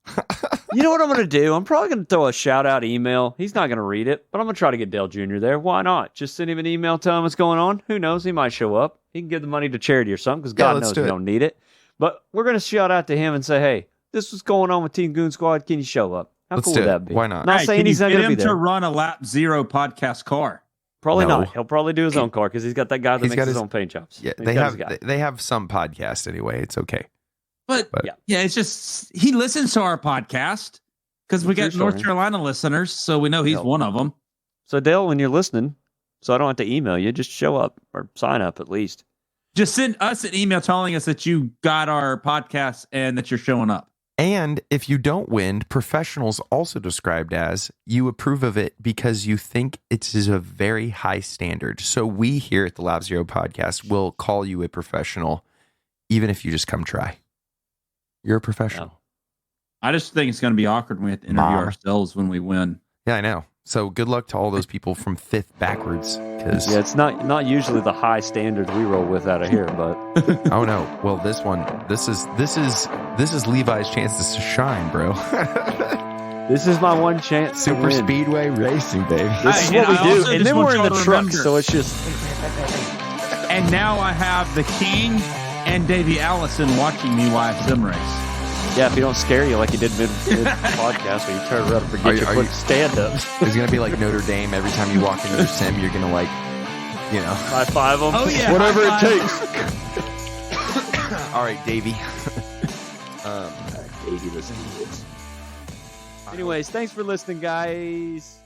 You know what I'm going to do? I'm probably going to throw a shout-out email. He's not going to read it, but I'm going to try to get Dale Jr. there. Why not? Just send him an email, tell him what's going on. Who knows? He might show up. He can give the money to charity or something because God knows we don't need it. But we're going to shout out to him and say, hey, this was going on with Team Goon Squad. Can you show up? How cool would that be? Why not? Not saying he's not going to be there. To run a lap 0 podcast car. Probably not. He'll probably do his own car because he's got that guy that makes his own paint jobs. Yeah, they have some podcast anyway. It's okay. But it's just he listens to our podcast because we got North Carolina listeners, so we know he's one of them. So Dale, when you're listening, so I don't have to email you, just show up or sign up at least. Just send us an email telling us that you got our podcast and that you're showing up. And if you don't win, professionals also described as you approve of it because you think it is a very high standard. So we here at the Lab Zero podcast will call you a professional, even if you just come try. You're a professional. No. I just think it's going to be awkward when we have to interview ourselves when we win. Yeah, I know. So good luck to all those people from 5th backwards. Yeah, it's not usually the high standard we roll with out of here, but oh no. Well, this is Levi's chances to shine, bro. This is my one chance. Super speedway racing, baby. This is what we do, and then we're in the truck, so it's just. And now I have the King and Davey Allison watching me while I sim race. Yeah, if he don't scare you like he did mid podcast where you turn around and forget your quick stand-ups. It's going to be like Notre Dame. Every time you walk into the sim, you're going to high five them. Oh, yeah. Whatever it takes. All right, Davey. Davey, listen to this. Anyways, thanks for listening, guys.